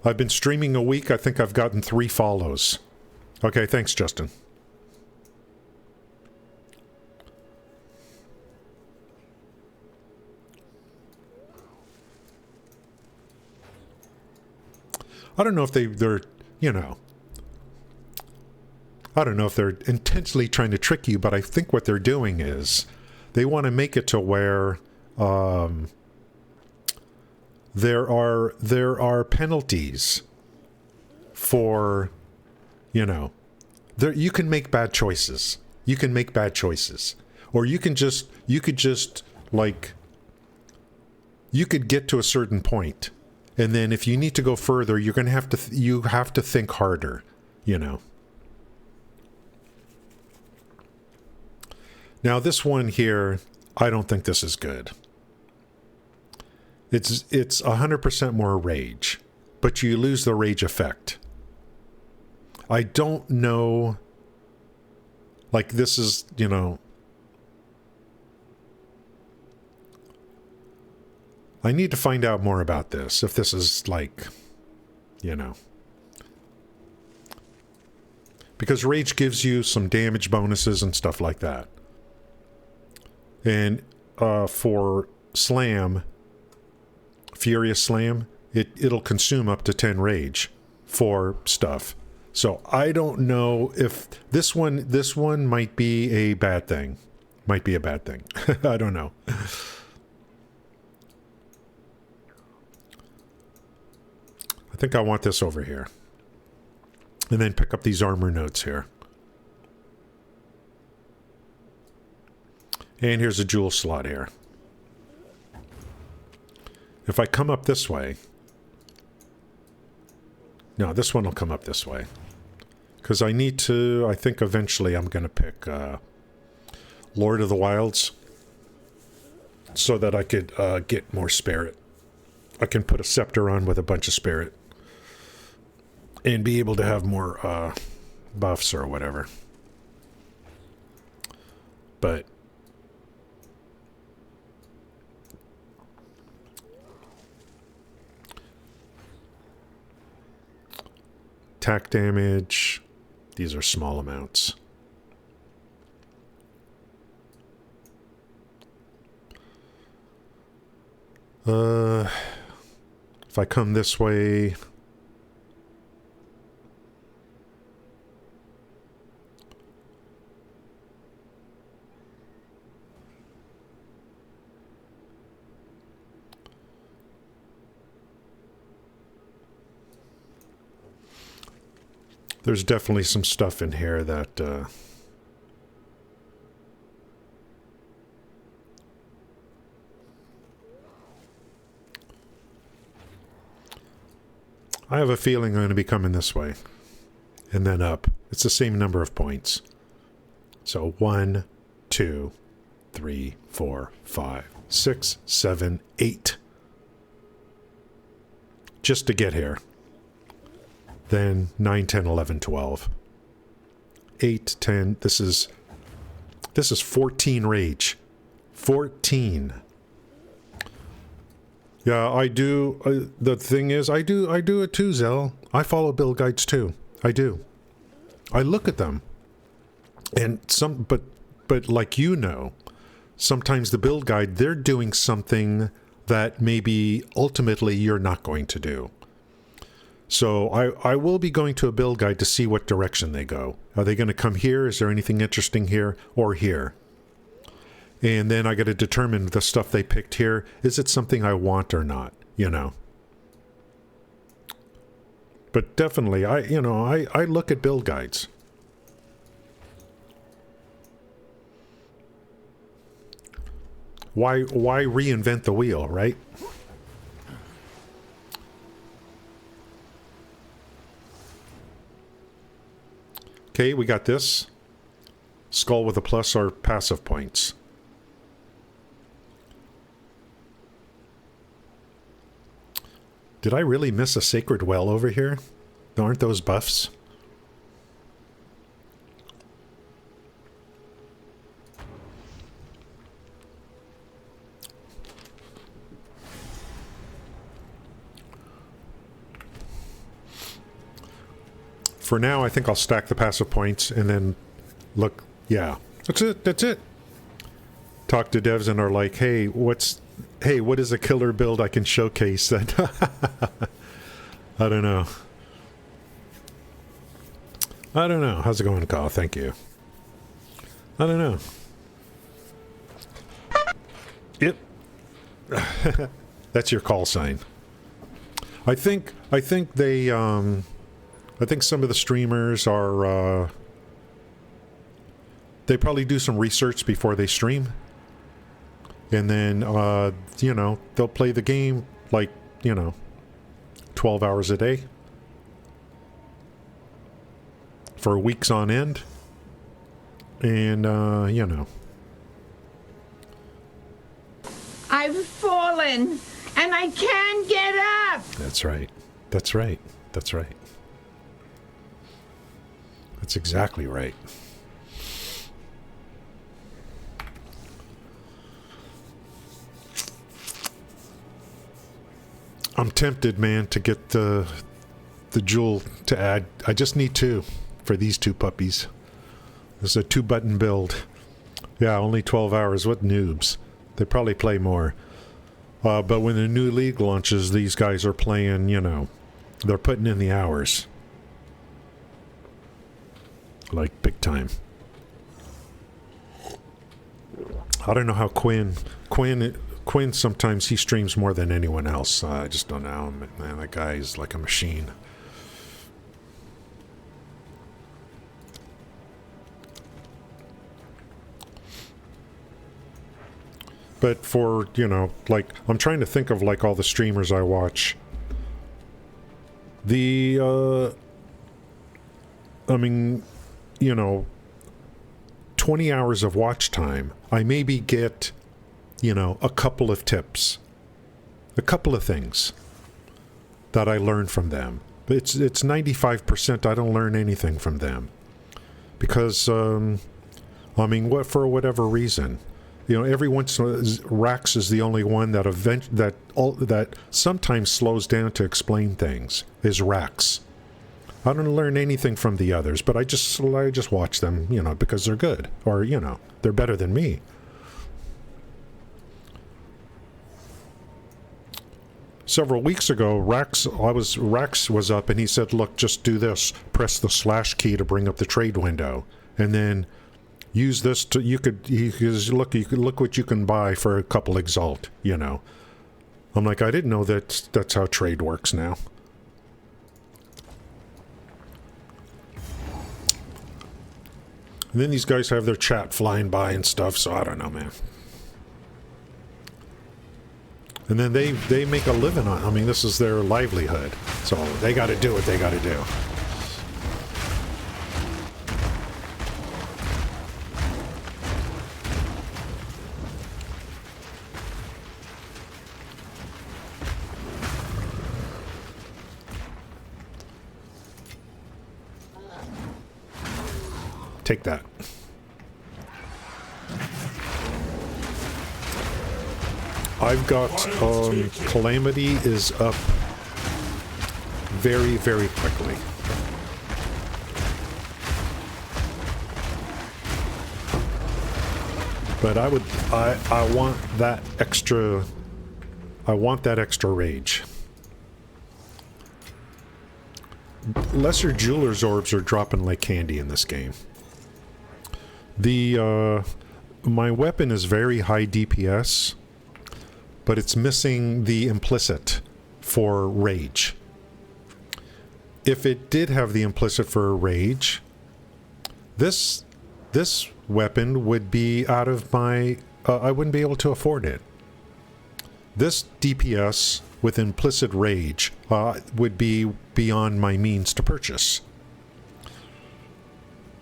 A: I've been streaming a week. I think I've gotten 3 follows. Okay, thanks, Justin. I don't know if they're, you know... I don't know if they're intentionally trying to trick you, but I think what they're doing is they want to make it to where... There are penalties for, you know, you can make bad choices. You can make bad choices. Or you could just like, you could get to a certain point, and then if you need to go further, you're going to have to, you have to think harder, you know. Now this one here, I don't think this is good. It's 100% more rage, but you lose the rage effect. I don't know, like this is, you know, I need to find out more about this, if this is like, you know, because rage gives you some damage bonuses and stuff like that. And for slam, Furious Slam, it'll consume up to 10 rage for stuff. So I don't know if this one might be a bad thing. Might be a bad thing. I don't know. I think I want this over here. And then pick up these armor notes here. And here's a jewel slot here. If I come up this way... No, this one will come up this way. Because I need to... I think eventually I'm going to pick Lord of the Wilds. So that I could get more spirit. I can put a scepter on with a bunch of spirit. And be able to have more buffs or whatever. But... attack damage. These are small amounts. If I come this way... There's definitely some stuff in here that I have a feeling I'm going to be coming this way and then up. It's the same number of points. So 1, 2, 3, 4, 5, 6, 7, 8. Just to get here. Then 9, 10, 11, 12. 8, 10. This is 14 rage. 14. Yeah, I do. The thing is, I do it too, Zell. I follow build guides too. I do. I look at them. And but like you know, sometimes the build guide, they're doing something that maybe ultimately you're not going to do. So I will be going to a build guide to see what direction they go. Are they going to come here? Is there anything interesting here or here? And then I got to determine the stuff they picked here. Is it something I want or not? You know. But definitely, I look at build guides. Why reinvent the wheel, right? Okay, we got this. Skull with a plus are passive points. Did I really miss a sacred well over here? Aren't those buffs? For now, I think I'll stack the passive points and then look. Yeah, that's it. That's it. Talk to devs and are like, hey, what is a killer build I can showcase that? I don't know. How's it going, Kyle? Thank you. I don't know. Yep. That's your call sign. I think they I think some of the streamers are, they probably do some research before they stream. And then, they'll play the game, 12 hours a day. For weeks on end. And,
G: I've fallen, and I can't get up!
A: That's right. That's right. That's right. That's exactly right. I'm tempted, man, to get the jewel to add. I just need 2 for these 2 puppies. This is a 2-button build. Yeah, only 12 hours. What noobs. They probably play more. But when the new league launches, these guys are playing, they're putting in the hours. Like, big time. I don't know how Quinn sometimes he streams more than anyone else. I just don't know. Man, that guy is like a machine. But for, you know, like, I'm trying to think of, like, all the streamers I watch. I mean, you know, 20 hours of watch time, I maybe get, you know, a couple of tips. A couple of things that I learn from them. But it's 95% I don't learn anything from them. Because, I mean, for whatever reason. You know, every once in a while, Rax is the only one that sometimes slows down to explain things. Is Rax. I don't learn anything from the others, but I just watch them, you know, because they're good, or you know, they're better than me. Several weeks ago, Rax was up, and he said, "Look, just do this. Press the slash key to bring up the trade window, and then." Use this to you could look what you can buy for a couple Exalt, you know. I'm like, I didn't know that's how trade works now. And then these guys have their chat flying by and stuff, so I don't know, man. And then they make a living on it. I mean, this is their livelihood. So they got to do what they got to do. Take that. I've got Calamity is up very, very quickly. But I want that extra rage. Lesser Jeweler's Orbs are dropping like candy in this game. My weapon is very high DPS, but it's missing the implicit for rage. If it did have the implicit for rage, this weapon would be out of my... I wouldn't be able to afford it. This DPS with implicit rage would be beyond my means to purchase.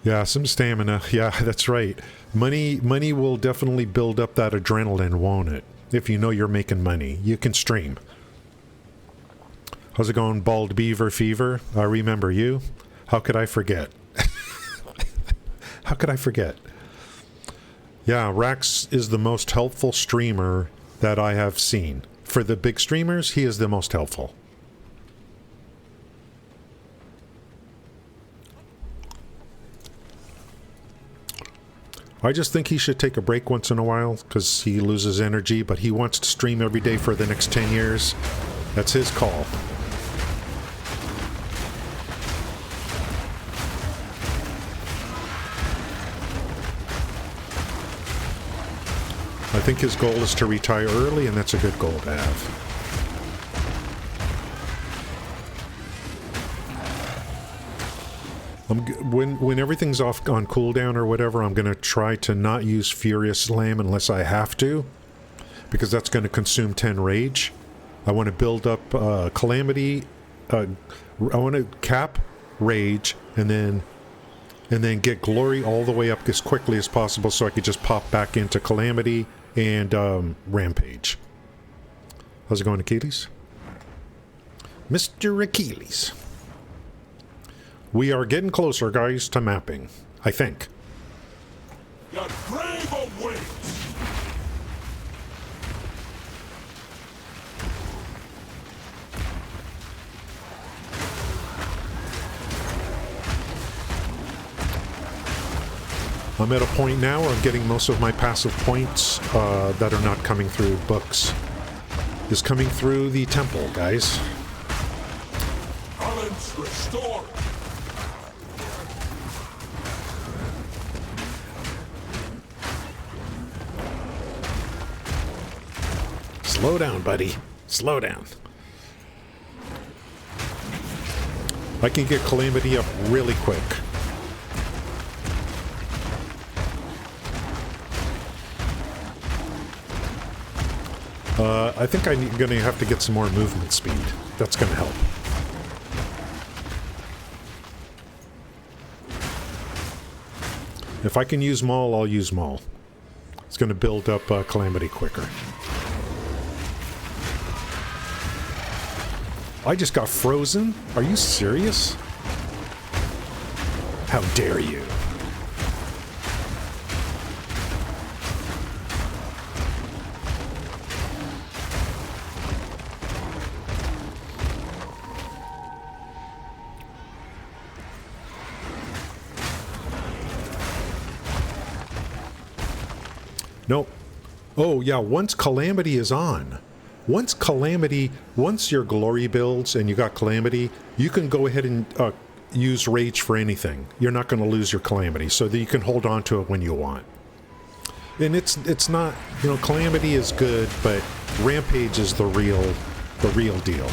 A: Yeah, some stamina. Yeah, that's right. Money will definitely build up that adrenaline, won't it? If you know you're making money. You can stream. How's it going, Bald Beaver Fever? I remember you. How could I forget? How could I forget? Yeah, Rax is the most helpful streamer that I have seen. For the big streamers, he is the most helpful. I just think he should take a break once in a while because he loses energy, but he wants to stream every day for the next 10 years. That's his call. I think his goal is to retire early, and that's a good goal to have. When everything's off on cooldown or whatever, I'm going to try to not use Furious Slam unless I have to, because that's going to consume 10 rage. I want to build up Calamity. I want to cap rage and then get Glory all the way up as quickly as possible so I could just pop back into Calamity and Rampage. How's it going, Achilles? Mr. Achilles. We are getting closer, guys, to mapping. I think.
B: Your grave awaits!
A: I'm at a point now where I'm getting most of my passive points that are not coming through books. Is coming through the temple, guys.
B: Balance restored!
A: Slow down, buddy. Slow down. I can get Calamity up really quick. I think I'm going to have to get some more movement speed. That's going to help. If I can use Maul, I'll use Maul. It's going to build up Calamity quicker. I just got frozen? Are you serious? How dare you? Nope. Oh, yeah, once Calamity is on, once your glory builds and you got Calamity, you can go ahead and use Rage for anything. You're not going to lose your Calamity, so that you can hold on to it when you want. And it's not, you know, Calamity is good, but Rampage is the real deal.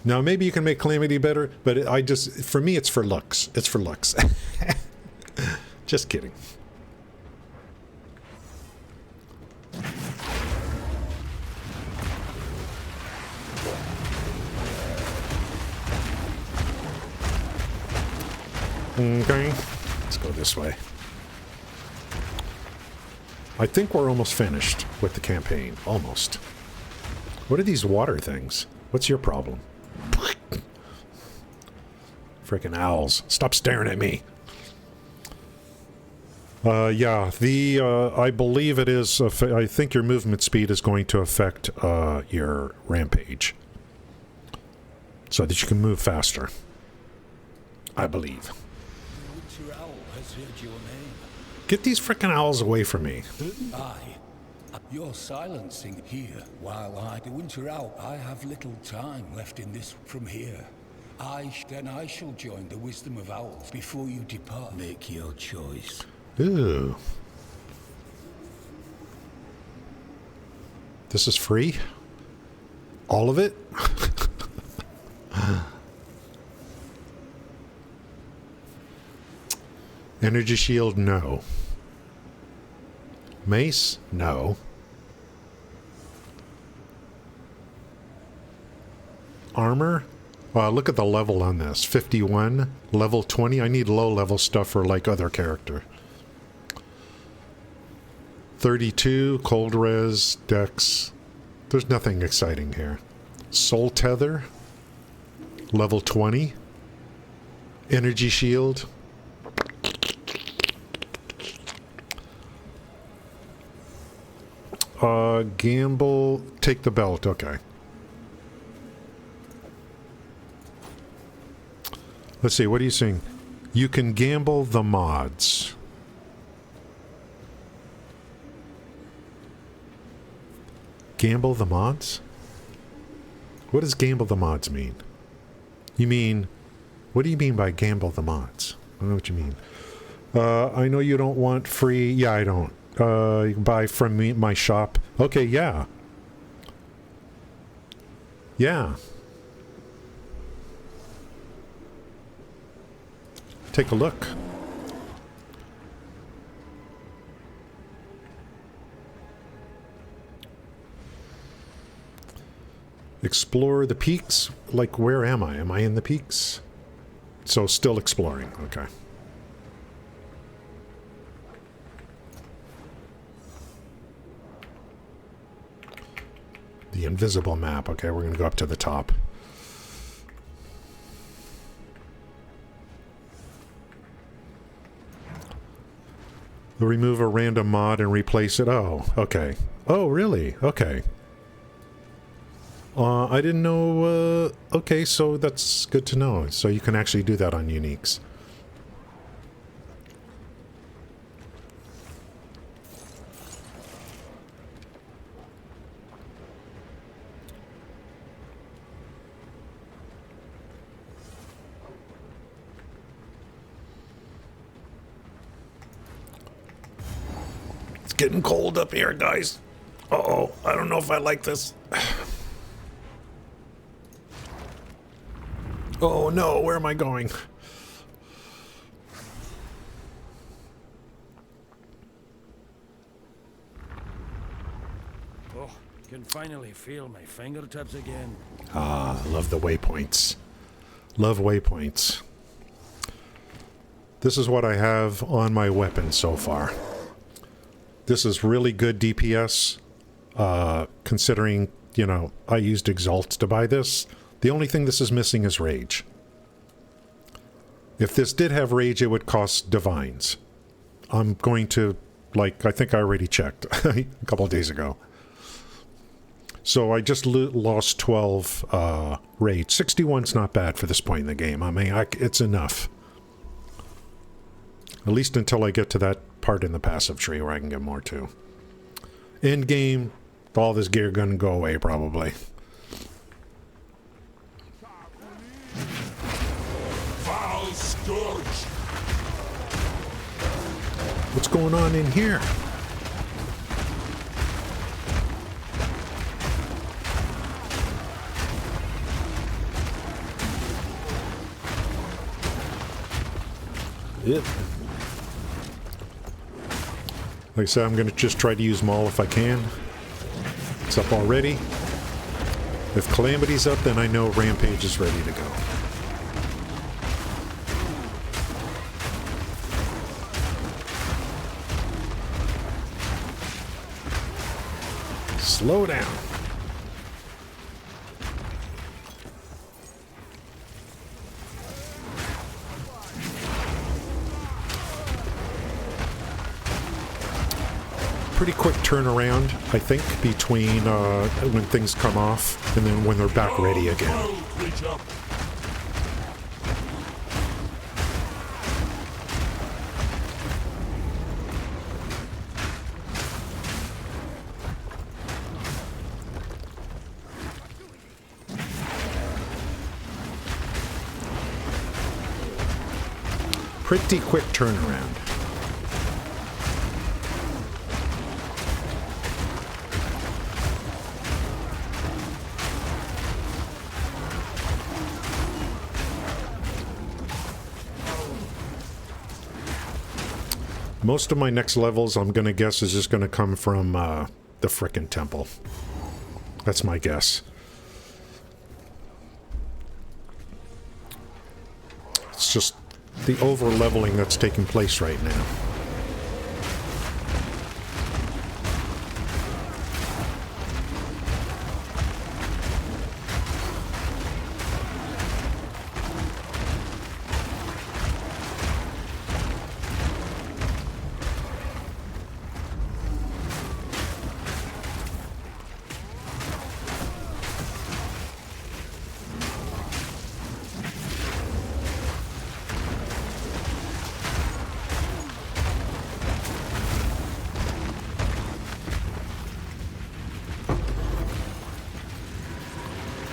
A: Now, maybe you can make Calamity better, but for me, it's for looks. It's for looks. Just kidding. Okay, let's go this way. I think we're almost finished with the campaign. Almost. What are these water things? What's your problem? Freaking owls. Stop staring at me. Yeah, I believe it is, I think your movement speed is going to affect your rampage. So that you can move faster. I believe.
D: Winter Owl has heard your name.
A: Get these freaking owls away from me.
D: Aye. You're silencing here, while the Winter Owl, I have little time left in this from here. Then I shall join the wisdom of owls before you depart. Make your choice.
A: Ooh. This is free? All of it? Energy shield, no. Mace, no. Armor? Look at the level on this. 51, level 20. I need low level stuff for like other character. 32, cold res, dex. There's nothing exciting here. Soul tether, level 20. Energy shield. Gamble, take the belt, okay. Let's see, what are you saying? You can gamble the mods. Gamble the mods? What does gamble the mods mean? You mean, what do you mean by gamble the mods? I don't know what you mean. I know you don't want free, yeah, I don't. You can buy from me, my shop. Okay, yeah. Yeah. Take a look. Explore the peaks. Like, where am I? Am I in the peaks? So, still exploring. Okay. The invisible map. Okay, we're going to go up to the top. Remove a random mod and replace it. Oh, okay. Oh, really? Okay. I didn't know. Okay, so that's good to know. So you can actually do that on uniques. getting cold up here, guys. Uh-oh, I don't know if I like this. Oh no, where am I going?
H: Oh, can finally feel my fingertips again.
A: Ah, love the waypoints. Love waypoints. This is what I have on my weapon so far. This is really good DPS, considering, you know, I used Exalt to buy this. The only thing this is missing is Rage. If this did have Rage, it would cost Divines. I'm going to, like, I think I already checked a couple of days ago. So I just lost 12 Rage. 61's not bad for this point in the game. I mean, it's enough. At least until I get to that part in the passive tree where I can get more too. End game, all this gear gonna go away probably.
B: Foul scourge!
A: What's going on in here? Yep. Like I said, I'm going to just try to use them all if I can. It's up already. If Calamity's up, then I know Rampage is ready to go. Slow down. Pretty quick turnaround, I think, between when things come off and then when they're back ready again. Pretty quick turnaround. Most of my next levels, I'm going to guess, is just going to come from the frickin' temple. That's my guess. It's just the over-leveling that's taking place right now.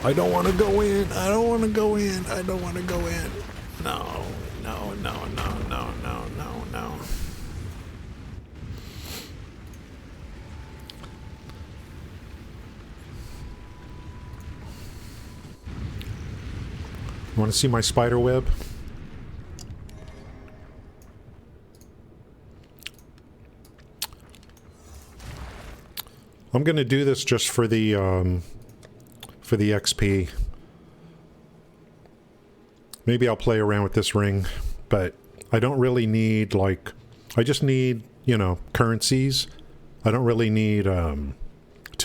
A: I don't want to go in. I don't want to go in. I don't want to go in. No, no, no, no, no, no, no, no. Want to see my spider web? I'm going to do this just for the XP. Maybe I'll play around with this ring, but I don't really need, like, I just need, you know, currencies. I don't really need to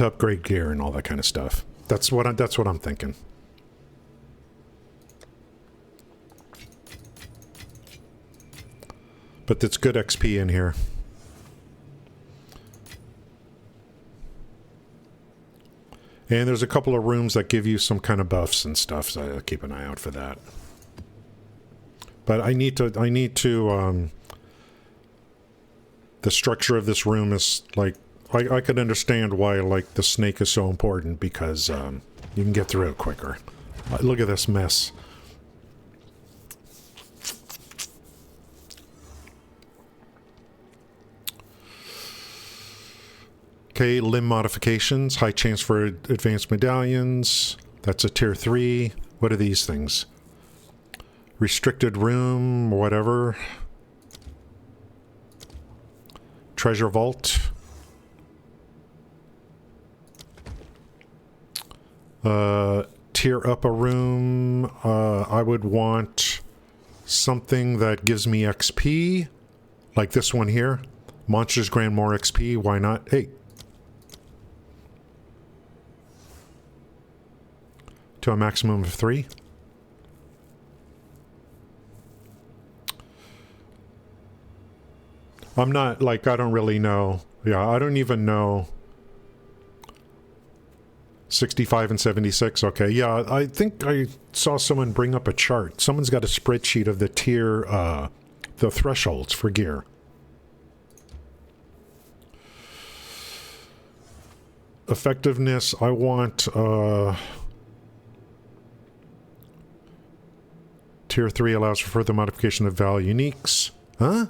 A: upgrade gear and all that kind of stuff. That's what I'm thinking. But it's good XP in here. And there's a couple of rooms that give you some kind of buffs and stuff, so I'll keep an eye out for that. But I need to, the structure of this room is, like, I could understand why, like, the snake is so important, because you can get through it quicker. Look at this mess. Okay, limb modifications. High chance for advanced medallions. That's a tier 3. What are these things? Restricted room, whatever. Treasure vault. Tier up a room. I would want something that gives me XP. Like this one here. Monsters grant more XP. Why not? Hey. To a maximum of 3. I'm not, like, I don't really know. Yeah, I don't even know. 65 and 76, okay. Yeah, I think I saw someone bring up a chart. Someone's got a spreadsheet of the tier, the thresholds for gear. Effectiveness, I want, Tier 3 allows for further modification of value uniques. Huh?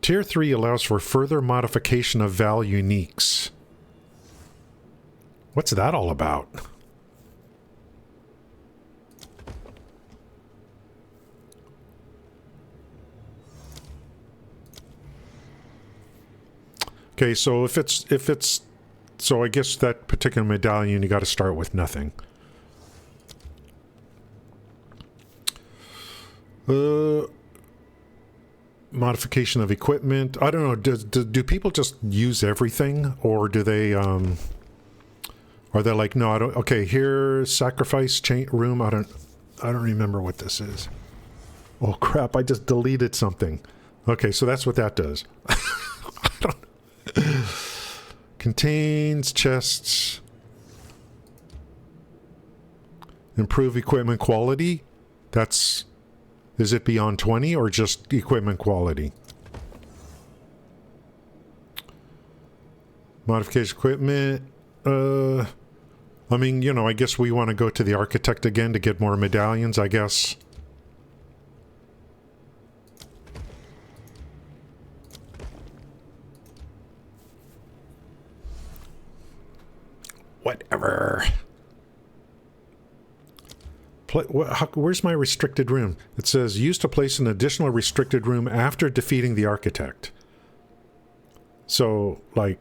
A: Tier 3 allows for further modification of value uniques. What's that all about? Okay, so if it's so I guess that particular medallion you got to start with nothing. Modification of equipment. I don't know. Do people just use everything, or do they? Are they like, no, I don't. Okay, here, sacrifice chain room. I don't remember what this is. Oh crap! I just deleted something. Okay, so that's what that does. I don't. Contains chests. Improve equipment quality. That's. Is it beyond 20 or just equipment quality? Modification equipment. I mean, you know, I guess we want to go to the architect again to get more medallions, I guess. Whatever. Where's my restricted room? It says, used to place an additional restricted room after defeating the architect. So, like...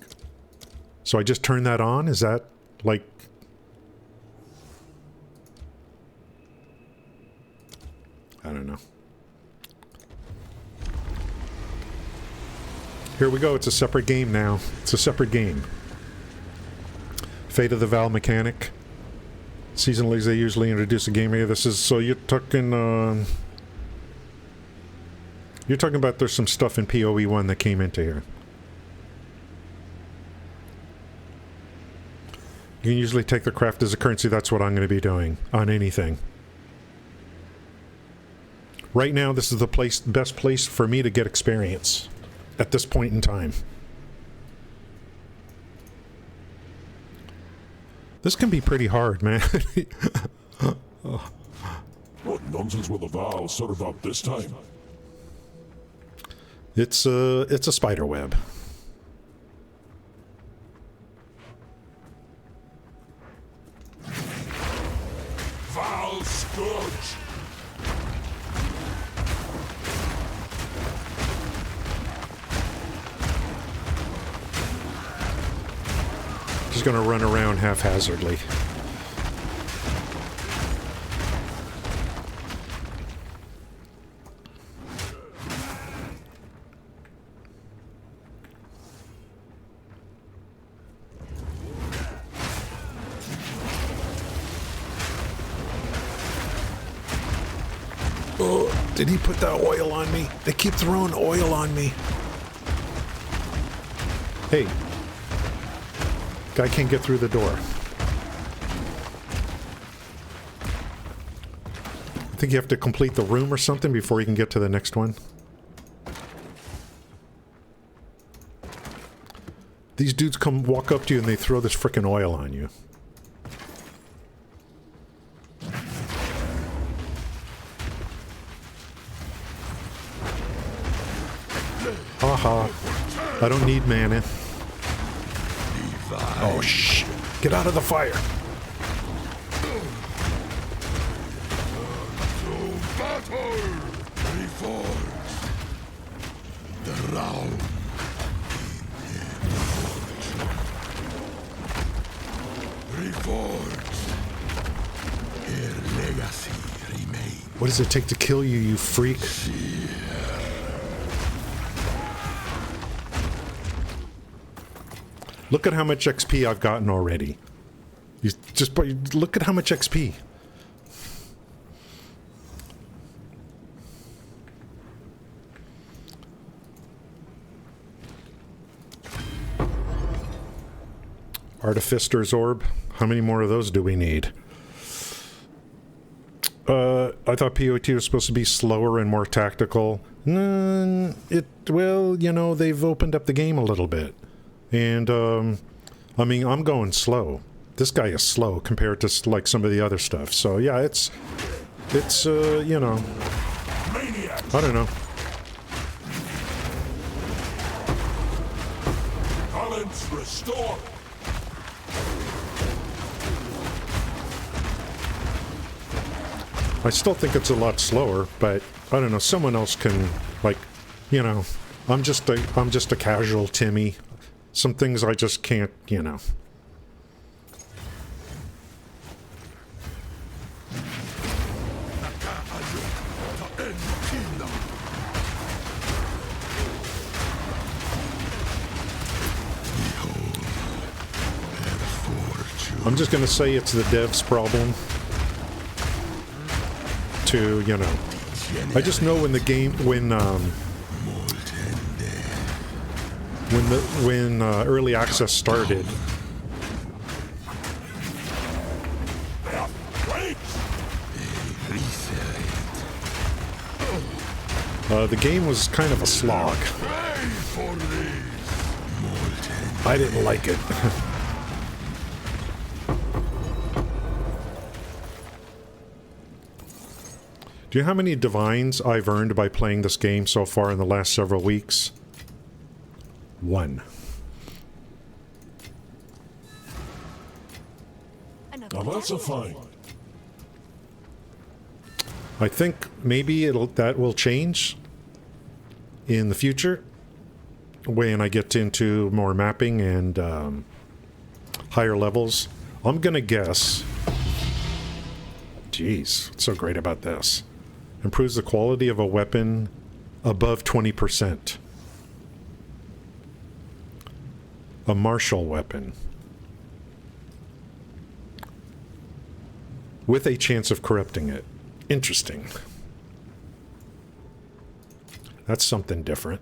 A: So I just turn that on? Is that, like... I don't know. Here we go. It's a separate game now. It's a separate game. Fate of the Val mechanic. Seasonally, they usually introduce a game here. This is, so you're talking about there's some stuff in POE 1 that came into here. You can usually take the craft as a currency. That's what I'm going to be doing on anything. Right now, this is the best place for me to get experience at this point in time. This can be pretty hard, man.
B: What nonsense will the Val serve up this time?
A: It's a spider web.
B: Val Scourge!
A: Just gonna run around haphazardly. Oh, did he put that oil on me? They keep throwing oil on me. Hey. Guy can't get through the door. I think you have to complete the room or something before you can get to the next one. These dudes walk up to you and they throw this frickin' oil on you. Haha. I don't need mana. Oh, shh. Get out of the fire. What does it take to kill you, you freak? Look at how much XP I've gotten already. You just look at how much XP. Artificer's Orb. How many more of those do we need? I thought POE was supposed to be slower and more tactical. Well, you know, they've opened up the game a little bit. And, I mean, I'm going slow. This guy is slow compared to, like, some of the other stuff. So, yeah, it's, you know, I don't know.
B: Balance restored.
A: I still think it's a lot slower, but I don't know. Someone else can, like, you know. I'm just a casual Timmy. Some things I just can't, you know. I'm just gonna say it's the devs' problem. To, you know, I just know when the game, when early access started, the game was kind of a slog. I didn't like it. Do you know how many divines I've earned by playing this game so far in the last several weeks? 1.
B: Now that's a find.
A: I think maybe that will change in the future when I get into more mapping and higher levels. I'm gonna guess. Jeez, what's so great about this? Improves the quality of a weapon above 20%. A martial weapon. With a chance of corrupting it. Interesting. That's something different.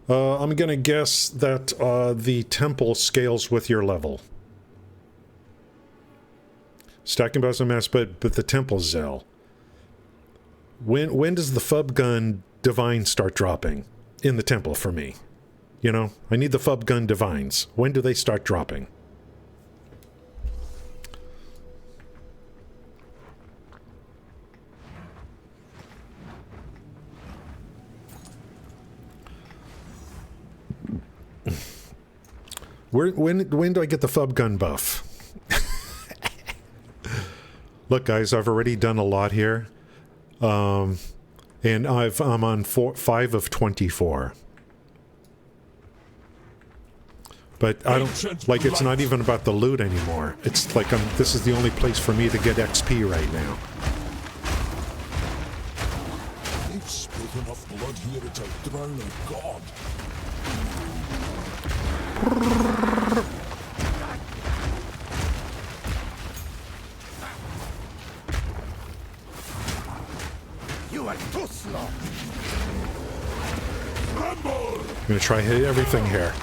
A: I'm gonna guess that the temple scales with your level. Stacking bows and mass, but the temple Zell. When does the Fub Gun Divine start dropping in the temple for me? You know, I need the Fub Gun Divines. When do they start dropping? When do I get the Fub Gun buff? Look, guys, I've already done a lot here, and I'm on 5 of 24. But I don't like. It's not even about the loot anymore. It's like this is the only place for me to get XP right now.
B: They've spilled enough blood here to drown a god.
D: You are too slow.
A: I'm gonna try hit everything here.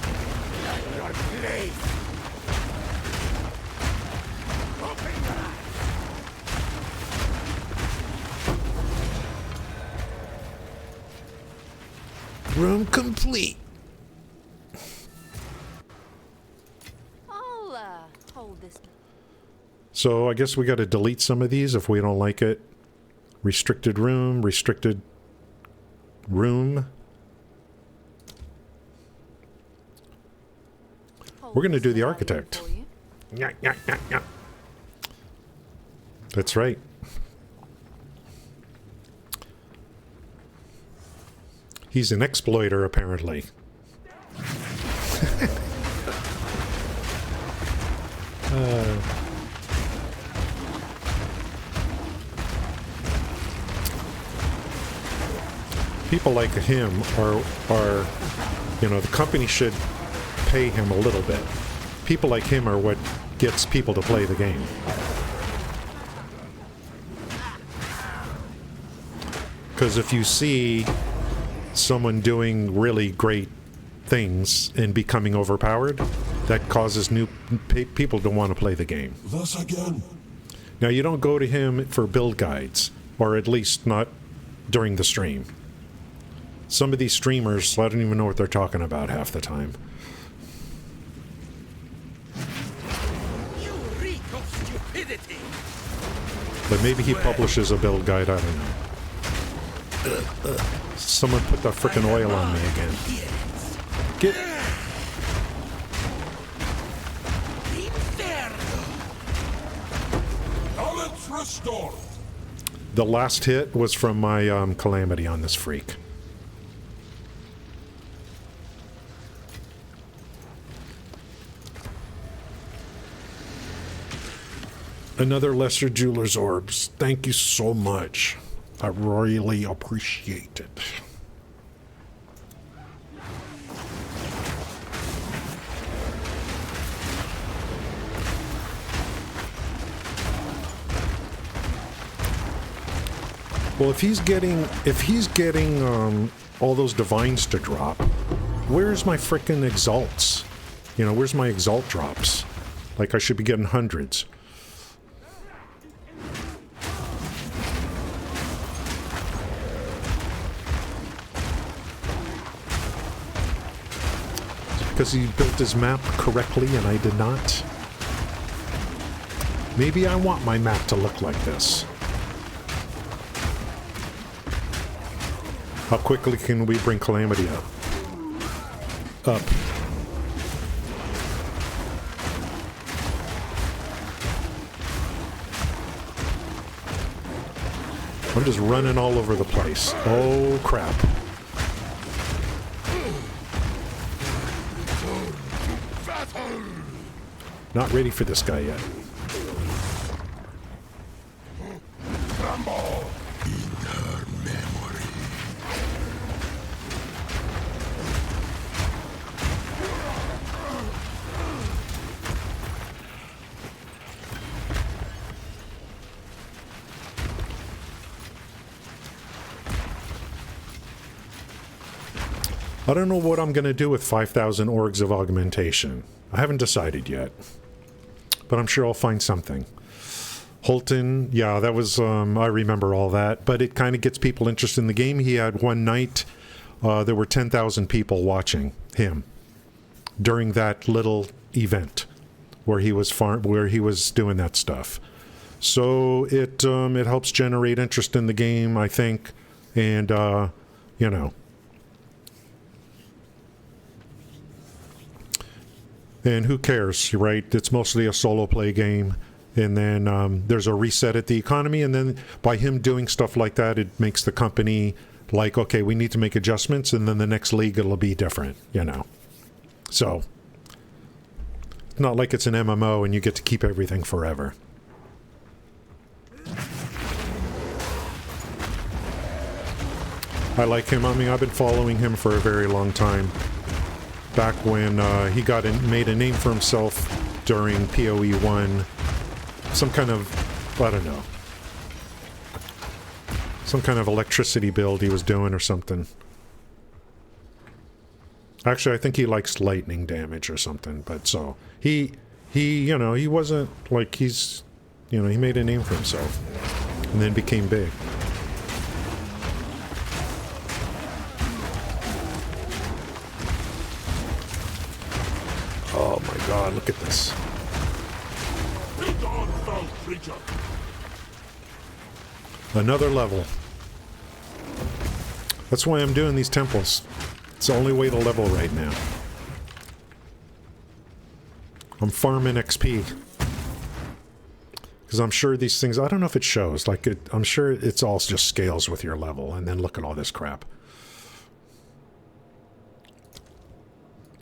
A: Room complete.
E: I'll hold this.
A: So I guess we got to delete some of these if we don't like it. Restricted room, We're going to do the architect. Yeah, yeah, yeah, yeah. That's right. He's an exploiter, apparently. People like him are, you know, the company should pay him a little bit. People like him are what gets people to play the game. Because if you see someone doing really great things and becoming overpowered, that causes new people to want to play the game.
B: Thus again.
A: Now, you don't go to him for build guides, or at least not during the stream. Some of these streamers, I don't even know what they're talking about half the time.
H: You reek of stupidity.
A: But maybe he publishes a build guide, I don't know. Someone put that frickin' oil on me again. Get...
B: Balance restored.
A: The last hit was from my Calamity on this freak. Another Lesser Jeweler's Orbs. Thank you so much. I really appreciate it. Well, if he's getting all those divines to drop, where's my frickin' exalts? You know, where's my exalt drops? Like, I should be getting hundreds. Because he built his map correctly and I did not. Maybe I want my map to look like this. How quickly can we bring Calamity up? I'm just running all over the place. Oh, crap. Not ready for this guy yet. I don't know what I'm going to do with 5,000 orgs of augmentation. I haven't decided yet. But I'm sure I'll find something. Holton, yeah, that was, I remember all that. But it kind of gets people interested in the game. He had one night, there were 10,000 people watching him during that little event where he was doing that stuff. So it helps generate interest in the game, I think. And, you know. And who cares, right? It's mostly a solo play game. And then there's a reset at the economy. And then by him doing stuff like that, it makes the company like, okay, we need to make adjustments. And then the next league, it'll be different, you know. So, it's not like it's an MMO and you get to keep everything forever. I like him. I mean, I've been following him for a very long time. Back when he made a name for himself during POE 1. Some kind of, I don't know. Some kind of electricity build he was doing or something. Actually, I think he likes lightning damage or something. But so, he, you know, he wasn't like he's, you know, he made a name for himself. And then became big. Oh my god, look at this. Another level. That's why I'm doing these temples. It's the only way to level right now. I'm farming XP. Because I'm sure these things, I don't know if it shows. Like, I'm sure it's all just scales with your level. And then look at all this crap.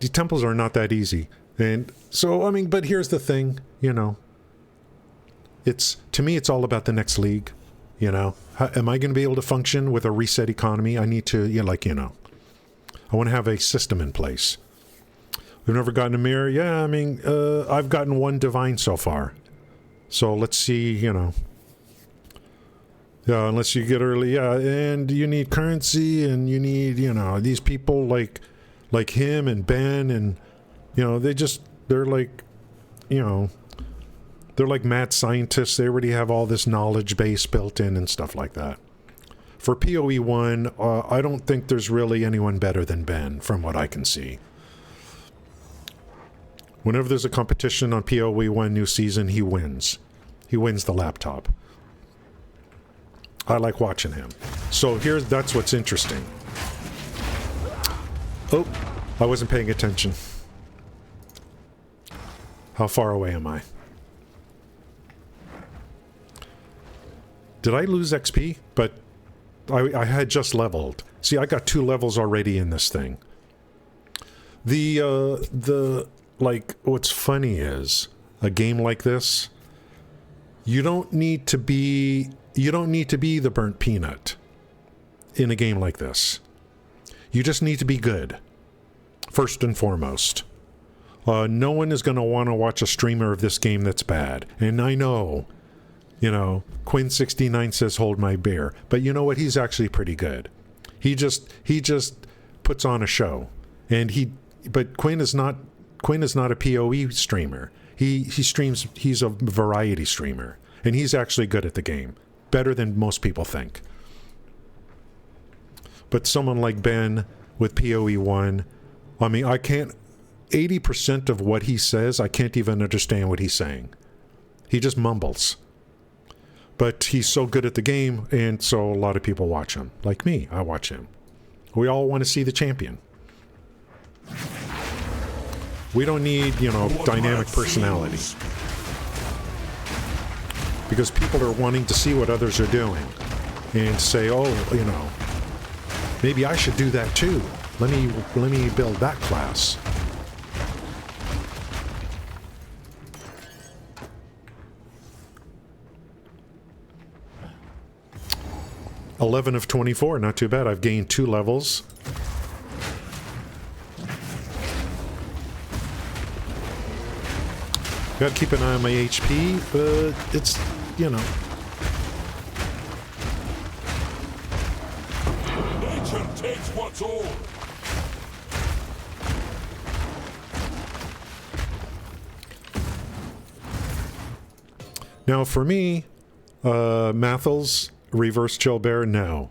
A: These temples are not that easy. And so, I mean, but here's the thing, you know. To me, it's all about the next league, you know. Am I going to be able to function with a reset economy? I need to, I want to have a system in place. We've never gotten a mirror. Yeah, I mean, I've gotten one divine so far. So let's see, Yeah, unless you get early, and you need currency, and you need, these people like him and Ben, and, they're like, they're like mad scientists. They already have all this knowledge base built in and stuff like that. For POE 1, I don't think there's really anyone better than Ben, from what I can see. Whenever there's a competition on POE 1 new season, he wins. He wins the laptop. I like watching him. So that's what's interesting. Oh, I wasn't paying attention. How far away am I? Did I lose XP? But I had just leveled. See, I got 2 levels already in this thing. What's funny is, a game like this, you don't need to be the burnt peanut in a game like this. You just need to be good, first and foremost. No one is going to want to watch a streamer of this game that's bad. And I know, Quinn69 says hold my beer, but you know what? He's actually pretty good. He just puts on a show, but Quinn is not a POE streamer. He streams, he's a variety streamer, and he's actually good at the game. Better than most people think. But someone like Ben with POE 1, I mean, 80% of what he says, I can't even understand what he's saying. He just mumbles. But he's so good at the game, and so a lot of people watch him. Like me, I watch him. We all want to see the champion. We don't need, dynamic personality. Because people are wanting to see what others are doing. And say, maybe I should do that too. Let me build that class. $11 of 24, not too bad. I've gained 2 levels. Gotta keep an eye on my HP, but it's,
B: Nature takes what's old.
A: Now for me, Mathel's Reverse Chill Bear, no.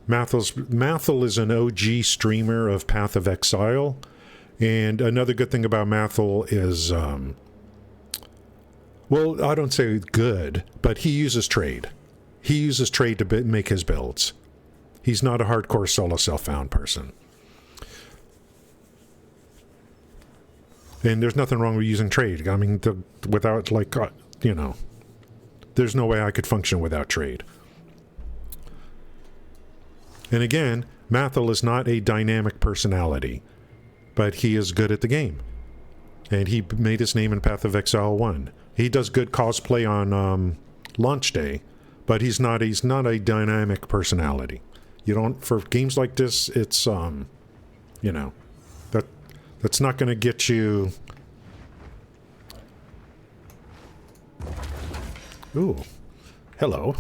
A: Mathel is an OG streamer of Path of Exile, and another good thing about Mathel is, well, I don't say good, but he uses trade. He uses trade to make his builds. He's not a hardcore solo self-found person. And there's nothing wrong with using trade. I mean, without, there's no way I could function without trade. And again, Mathel is not a dynamic personality, but he is good at the game. And he made his name in Path of Exile 1. He does good cosplay on launch day, but he's not a dynamic personality. You don't, for games like this, it's that's not going to get you. Ooh, hello.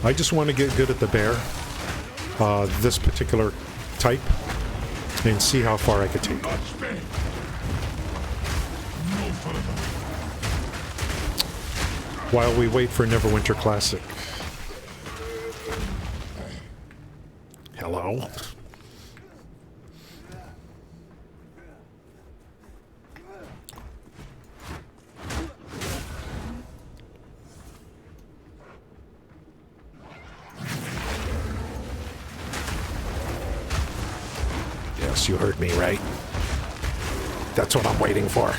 A: I just want to get good at the bear, this particular type, and see how far I could take it. While we wait for Neverwinter Classic. Hello? Yes, you heard me, right? That's what I'm waiting for.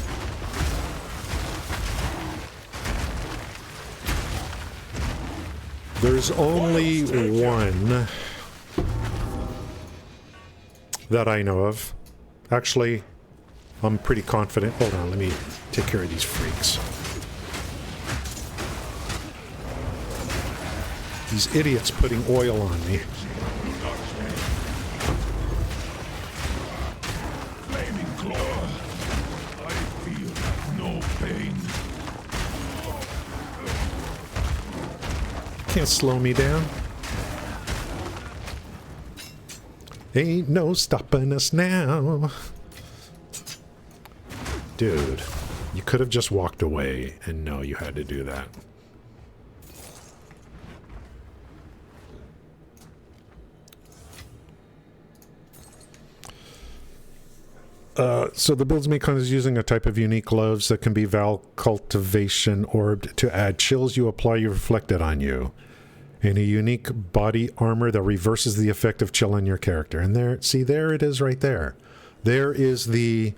A: There's only one that I know of. Actually, I'm pretty confident. Hold on, let me take care of these freaks. These idiots putting oil on me.
B: Flaming claw. I feel no pain.
A: Can't slow me down. Ain't no stopping us now. Dude, you could have just walked away, and no, you had to do that. So the build's mecon is using a type of unique gloves that can be Val Cultivation Orbed to add chills you apply you reflected on you. And a unique body armor that reverses the effect of chill on your character. And there, see, there it is right there. There is this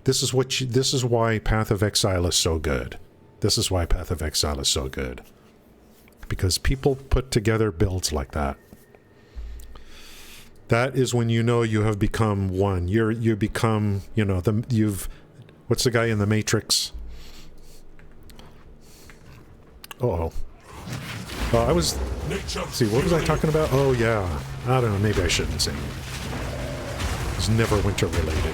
A: is why Path of Exile is so good. This is why Path of Exile is so good. Because people put together builds like that. That is when you know you have become one. You become, you know, what's the guy in the Matrix? I was, see, what was I talking about? Oh yeah, I don't know, maybe I shouldn't say. It's never winter related.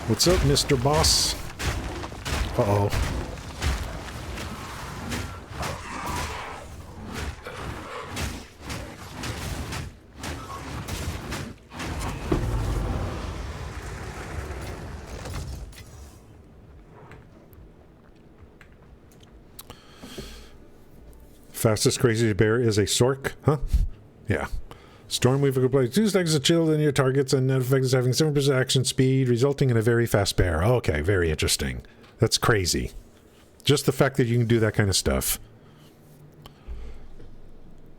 A: What's up, Mr. Boss? Uh-oh. Fastest crazy bear is a Sork, huh? Yeah. Stormweaver can apply 2 stacks of chill in your targets, and that effect is having 7% action speed, resulting in a very fast bear. Okay, very interesting. That's crazy. Just the fact that you can do that kind of stuff.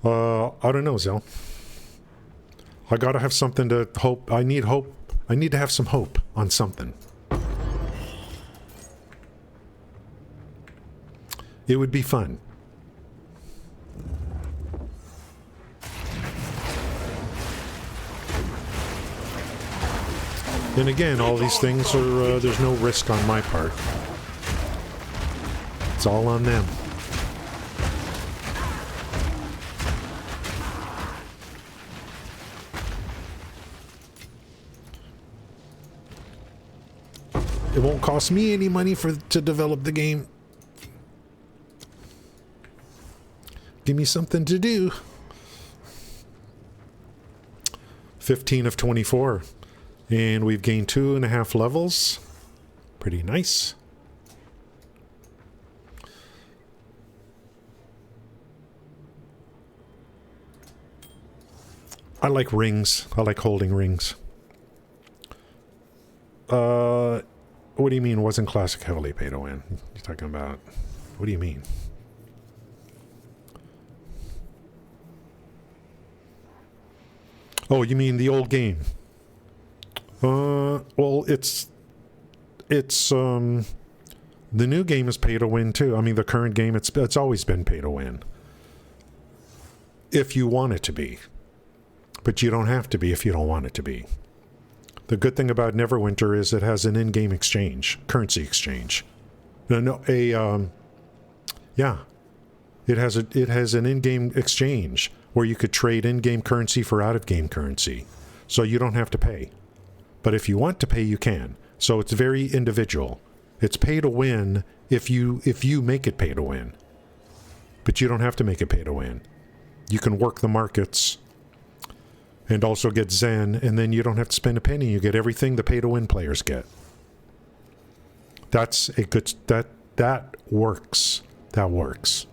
A: I don't know, Zell. I gotta have something to hope. I need hope. I need to have some hope on something. It would be fun. And again, all these things are, there's no risk on my part. It's all on them. It won't cost me any money to develop the game. Give me something to do. 15 of 24. And we've gained 2.5 levels. Pretty nice. I like rings. I like holding rings. What do you mean wasn't classic heavily pay to win? You're talking about... What do you mean? Oh, you mean the old game? Well, it's the new game is pay to win too. I mean, the current game, it's always been pay to win. If you want it to be. But you don't have to be if you don't want it to be. The good thing about Neverwinter is it has an in-game exchange, currency exchange. Yeah. It has an in-game exchange where you could trade in-game currency for out-of-game currency. So you don't have to pay. But if you want to pay, you can. So it's very individual. It's pay to win if you make it pay to win. But you don't have to make it pay to win. You can work the markets and also get Zen, and then you don't have to spend a penny. You get everything the pay to win players get. That's a good that works. That works.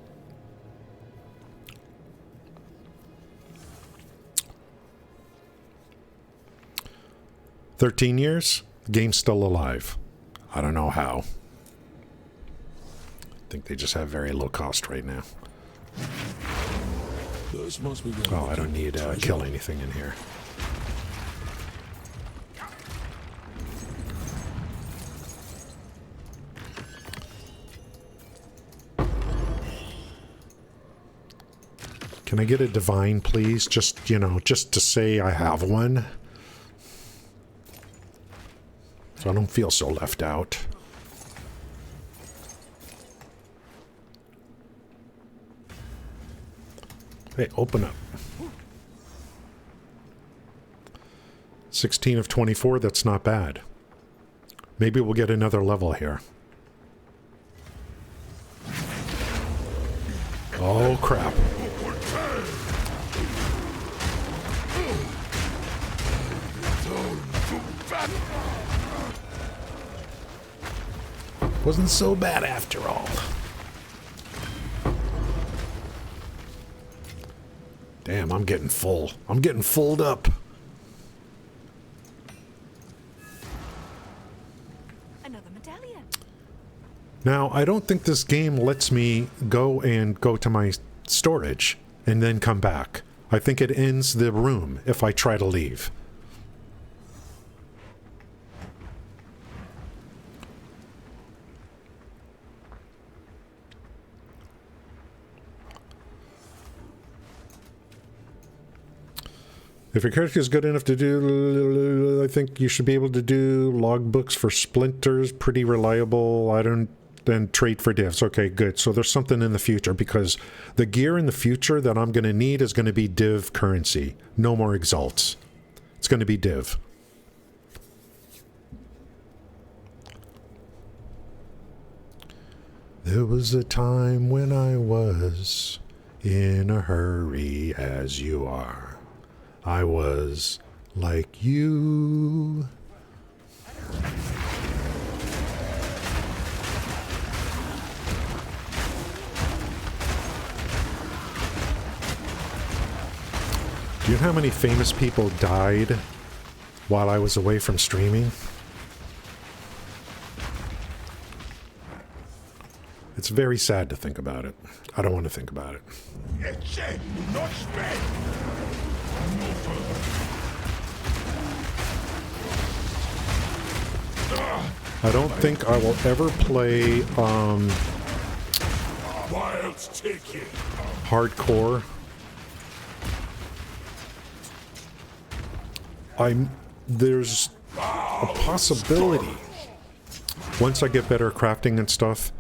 A: "13 years, the game's still alive. I don't know how. think they just have very low cost right now.
B: This must be
A: Oh, I don't need to kill anything in here. Can I get a divine, please? Just, you know, just to say I have one. So I don't feel so left out. Hey, open up. 16 of 24, that's not bad. Maybe we'll get another level here. Oh, crap. Wasn't so bad after all. Damn, I'm getting full. I'm getting fulled up.
E: Another medallion.
A: Now, I don't think this game lets me go to my storage and then come back. I think it ends the room if I try to leave. If your character is good enough to do, I think you should be able to do logbooks for splinters, pretty reliable. I don't, then trade for divs. Okay, good. So there's something in the future, because the gear in the future that I'm going to need is going to be div currency. No more exalts. It's going to be div. There was a time when I was in a hurry as you are. I was like you. Do you know how many famous people died while I was away from streaming? It's very sad to think about it. I don't want to think about it. I don't think I will ever play hardcore. There's a possibility, once I get better at crafting and stuff,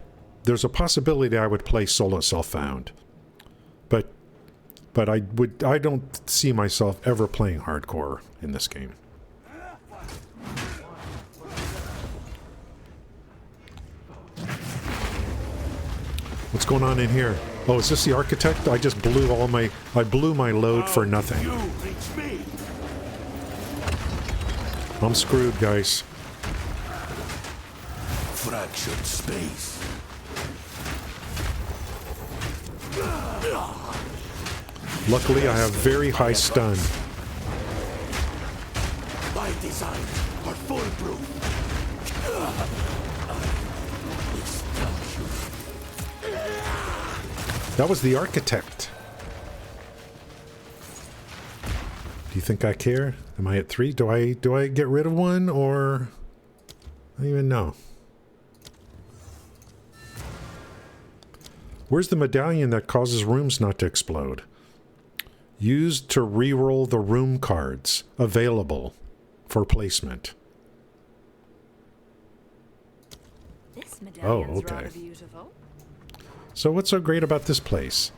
A: there's a possibility I would play solo self-found. But I don't see myself ever playing hardcore in this game. What's going on in here? Oh, is this the architect? I just blew I blew my load for nothing. I'm screwed, guys.
B: Fractured space.
A: Luckily, I have very high stun.
B: By design, are foolproof.
A: That was the architect. Do you think I care? Am I at 3? Do I get rid of one, or I don't even know. Where's the medallion that causes rooms not to explode? Used to re-roll the room cards available for placement.
E: This medallion's
A: okay.
E: rather beautiful.
A: So what's so great about this place?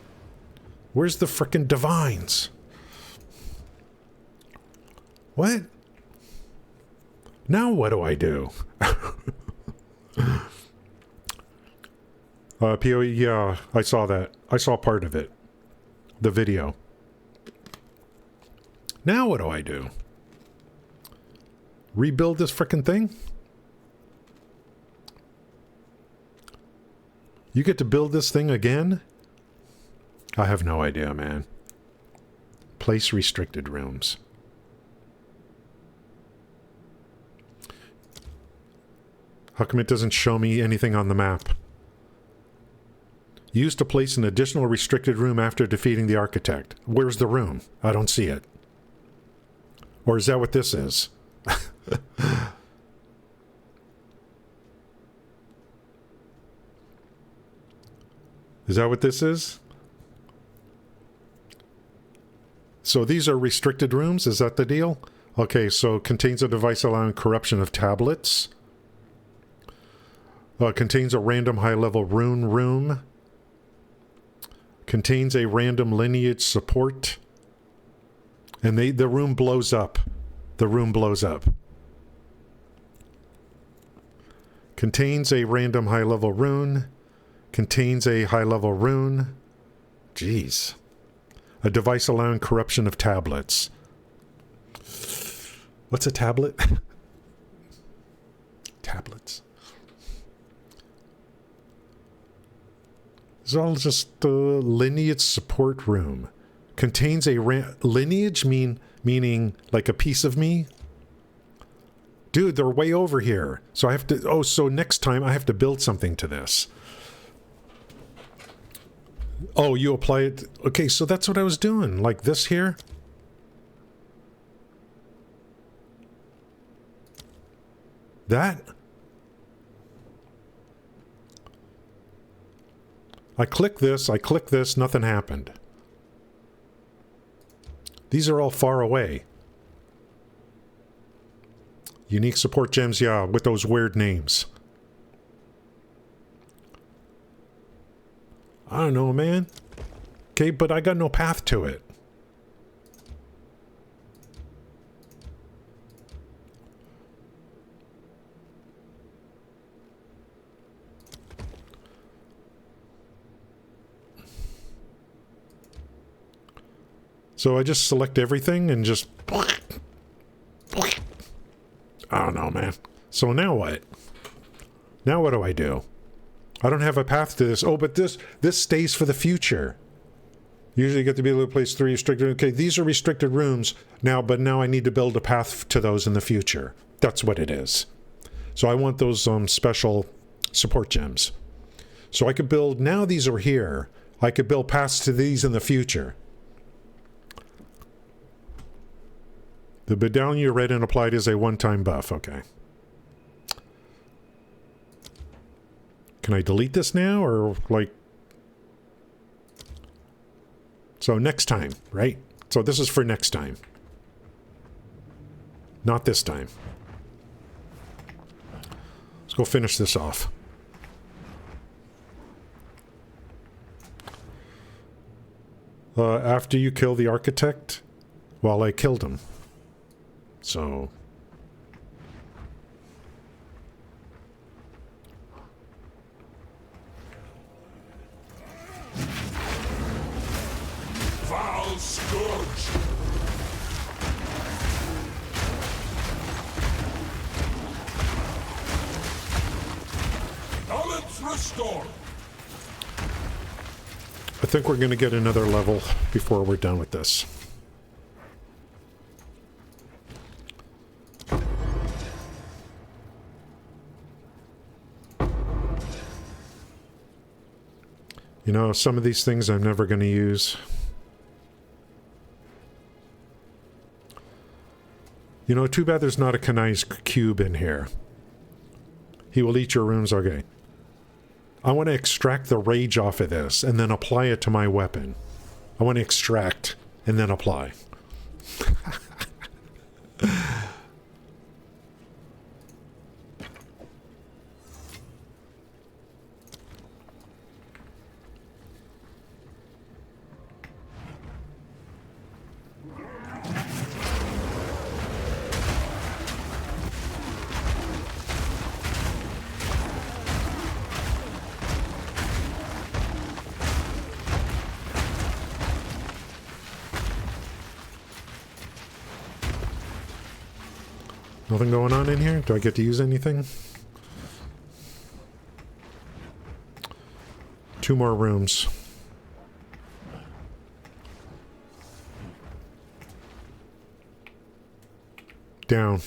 A: Where's the frickin' divines? What? Now what do I do? POE, yeah, I saw that. I saw part of it. The video. Now what do I do? Rebuild this frickin' thing? You get to build this thing again? I have no idea, man. Place restricted rooms. How come it doesn't show me anything on the map? Used to place an additional restricted room after defeating the architect. Where's the room? I don't see it. Or is that what this is? Is that what this is? So these are restricted rooms? Is that the deal? Okay, so contains a device allowing corruption of tablets. Contains a random high-level rune room. Contains a random lineage support. And the room blows up. The room blows up. Contains a random high-level rune. Contains a high-level rune. Jeez. A device allowing corruption of tablets. What's a tablet? Tablets. It's all just a lineage support room. Contains a lineage meaning like a piece of me? Dude, they're way over here. So I have to... Oh, so next time I have to build something to this. Oh, you apply it... Okay, so that's what I was doing. Like this here. That. I click this, nothing happened. These are all far away. Unique support gems, yeah, with those weird names. I don't know, man. Okay, but I got no path to it. So I just select everything and just... I don't know, man. So now what? Now what do I do? I don't have a path to this. Oh, but this stays for the future. Usually you get to be able to place 3 restricted... Okay, these are restricted rooms now, but now I need to build a path to those in the future. That's what it is. So I want those special support gems. So I could build... Now these are here. I could build paths to these in the future. The medallion you read and applied is a one-time buff. Okay. Can I delete this now, or like... So next time, right? So this is for next time. Not this time. Let's go finish this off. After you kill the architect? Well, I killed him. So...
B: Foul scourge! Balance restored!
A: I think we're going to get another level before we're done with this. You know, some of these things I'm never going to use. You know, too bad there's not a Kanai's cube in here. He will eat your runes, okay. I want to extract the rage off of this and then apply it to my weapon. I want to extract and then apply. Nothing going on in here? Do I get to use anything? 2 more rooms. Down.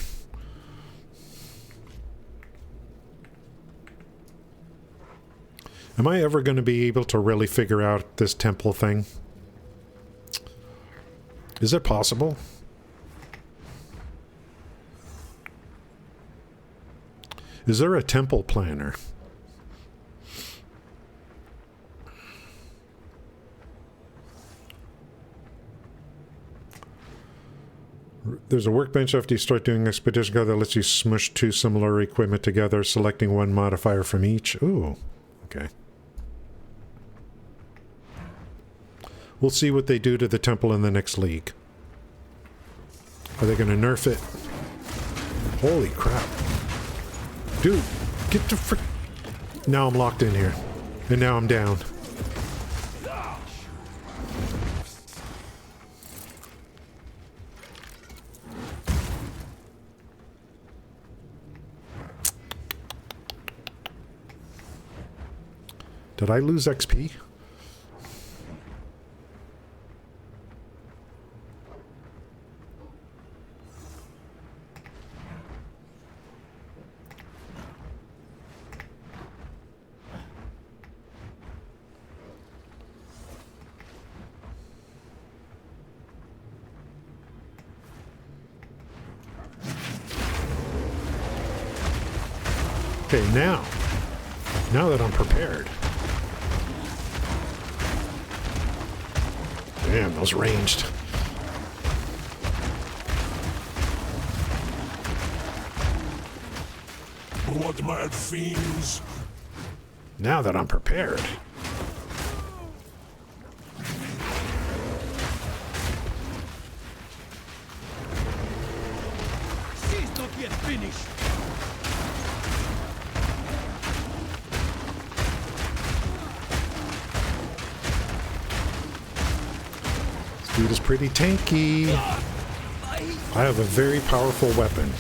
A: Am I ever going to be able to really figure out this temple thing? Is it possible? Is there a temple planner? There's a workbench after you start doing expedition code that lets you smush two similar equipment together, selecting one modifier from each. Ooh, okay. We'll see what they do to the temple in the next league. Are they going to nerf it? Holy crap. Dude, get the frick... Now I'm locked in here. And now I'm down. Did I lose XP? Okay, now that I'm prepared. Damn, those ranged.
B: Blood mad fiends.
A: Now that I'm prepared.
H: She's not yet finished.
A: Dude is pretty tanky. I have a very powerful weapon.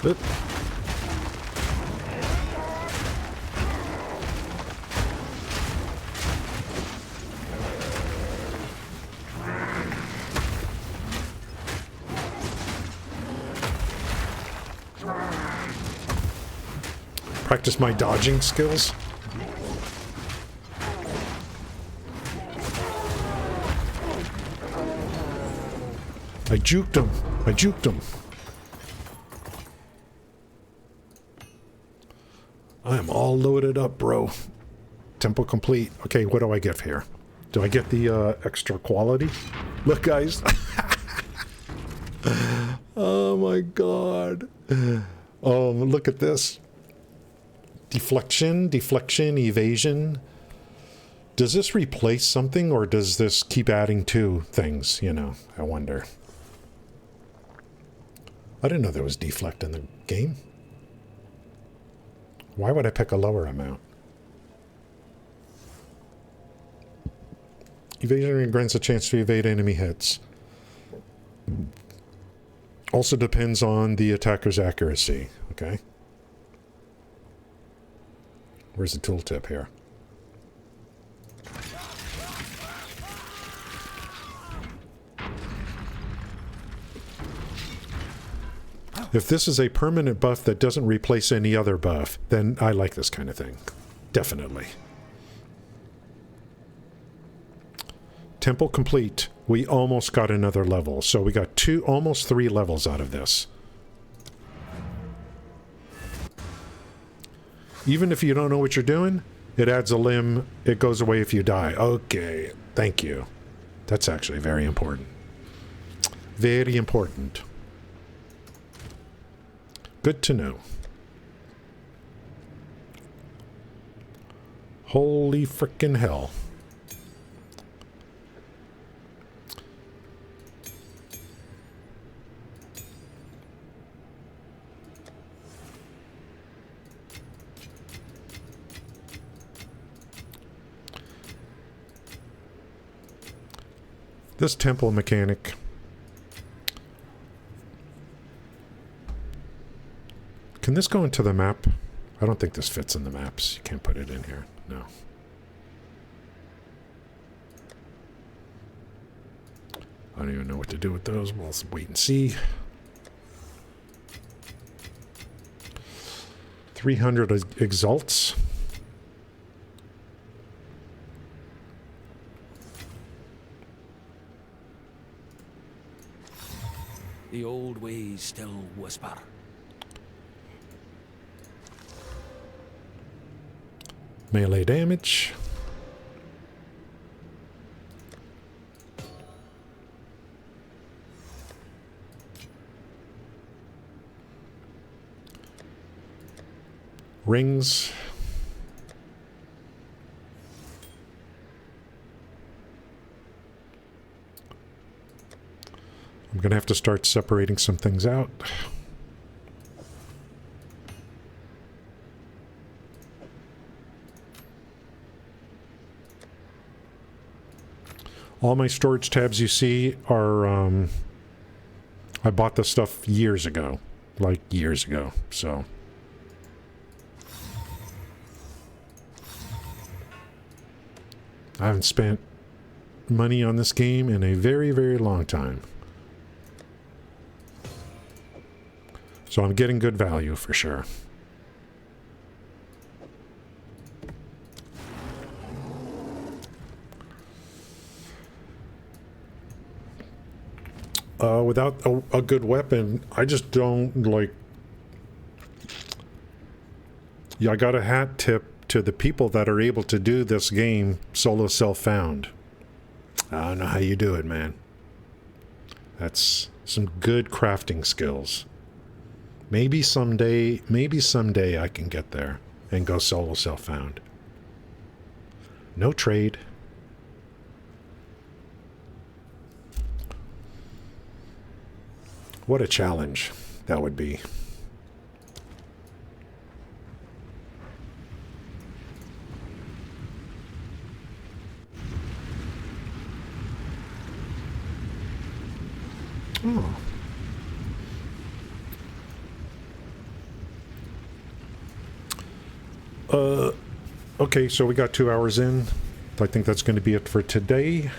A: Oop. Practice my dodging skills. I juked him. I juked him. I am all loaded up, bro. Temple complete. Okay, what do I get here? Do I get the extra quality? Look, guys. Oh my god. Oh, look at this. Deflection, evasion. Does this replace something, or does this keep adding to things? You know, I wonder. I didn't know there was deflect in the game. Why would I pick a lower amount? Evasion grants a chance to evade enemy hits. Also depends on the attacker's accuracy, okay? Where's the tooltip here? If this is a permanent buff that doesn't replace any other buff, then I like this kind of thing. Definitely. Temple complete. We almost got another level. So we got almost 3 levels out of this. Even if you don't know what you're doing, it adds a limb. It goes away if you die. Okay, thank you. That's actually very important. Very important. Good to know. Holy frickin' hell. This temple mechanic. Can this go into the map? I don't think this fits in the maps. You can't put it in here. No. I don't even know what to do with those. We'll wait and see. 300 exalts.
H: The old ways still whisper.
A: Melee damage. Rings. I'm going to have to start separating some things out. All my storage tabs you see are, I bought this stuff years ago. Like years ago, so. I haven't spent money on this game in a very, very long time. So I'm getting good value for sure. Without a good weapon, I just don't like... Yeah, I got a hat tip to the people that are able to do this game solo self-found. I don't know how you do it, man. That's some good crafting skills. Maybe someday I can get there and go solo self-found. No trade. What a challenge that would be. Oh. Okay, so we got 2 hours in. I think that's going to be it for today.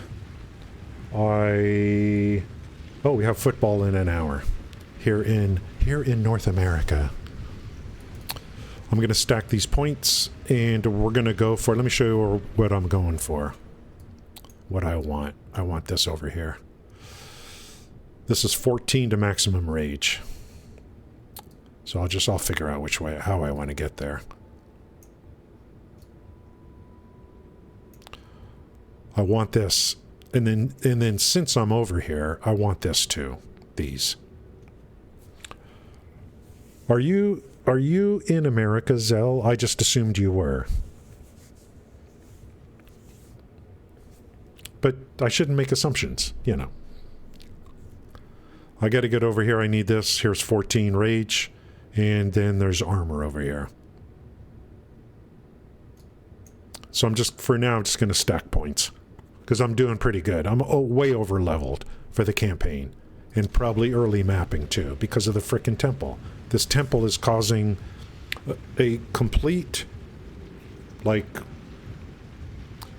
A: Oh, we have football in an hour here in North America. I'm going to stack these points and we're going to go for, let me show you what I'm going for. What I want. I want this over here. This is 14 to maximum rage. So I'll figure out how I want to get there. I want this. And then since I'm over here, I want this too. These. Are you in America, Zell? I just assumed you were. But I shouldn't make assumptions, you know. I got to get over here. I need this. Here's 14 rage. And then there's armor over here. So for now, I'm just going to stack points. Because I'm doing pretty good. I'm way over leveled for the campaign. And probably early mapping too, because of the frickin' temple. This temple is causing a complete, like,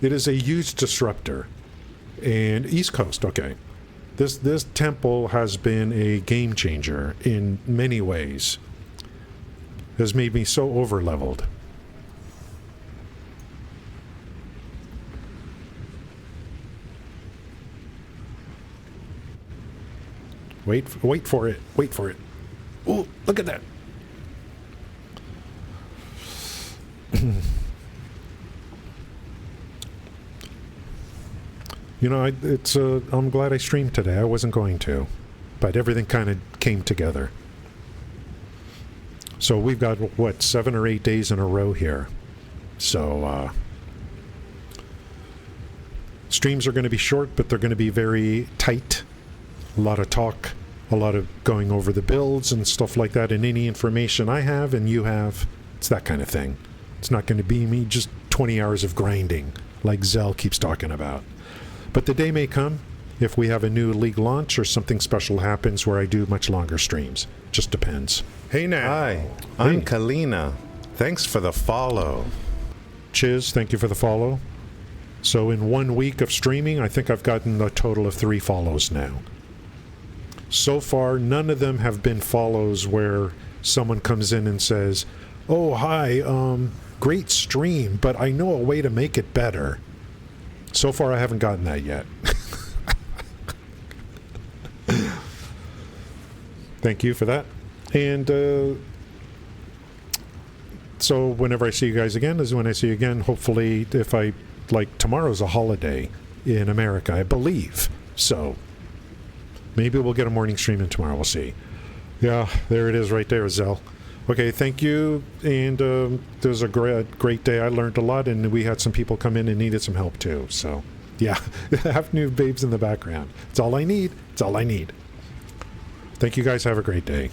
A: it is a huge disruptor. And East Coast, okay. This temple has been a game changer in many ways. It has made me so over leveled. Wait for it. Wait for it. Oh, look at that. You know, I'm glad I streamed today. I wasn't going to, but everything kind of came together. So we've got, what, 7 or 8 days in a row here. So, streams are going to be short, but they're going to be very tight. A lot of talk, a lot of going over the builds and stuff like that, and any information I have and you have, it's that kind of thing. It's not going to be me just 20 hours of grinding like Zell keeps talking about. But the day may come if we have a new league launch or something special happens where I do much longer streams. Just depends.
F: Hey now. Hi, I'm Kalina. Thanks for the follow.
A: Chiz, thank you for the follow. So in 1 week of streaming, I think I've gotten a total of 3 follows now. So far, none of them have been follows where someone comes in and says, "Oh, hi, great stream, but I know a way to make it better." So far, I haven't gotten that yet. Thank you for that. And so whenever I see you guys again is when I see you again. Hopefully, if I, like, tomorrow's a holiday in America, I believe. So maybe we'll get a morning stream in tomorrow. We'll see. Yeah, there it is right there, Zell. Okay, thank you. And it was a great day. I learned a lot, and we had some people come in and needed some help too. So, yeah, have new babes in the background. It's all I need. It's all I need. Thank you guys. Have a great day.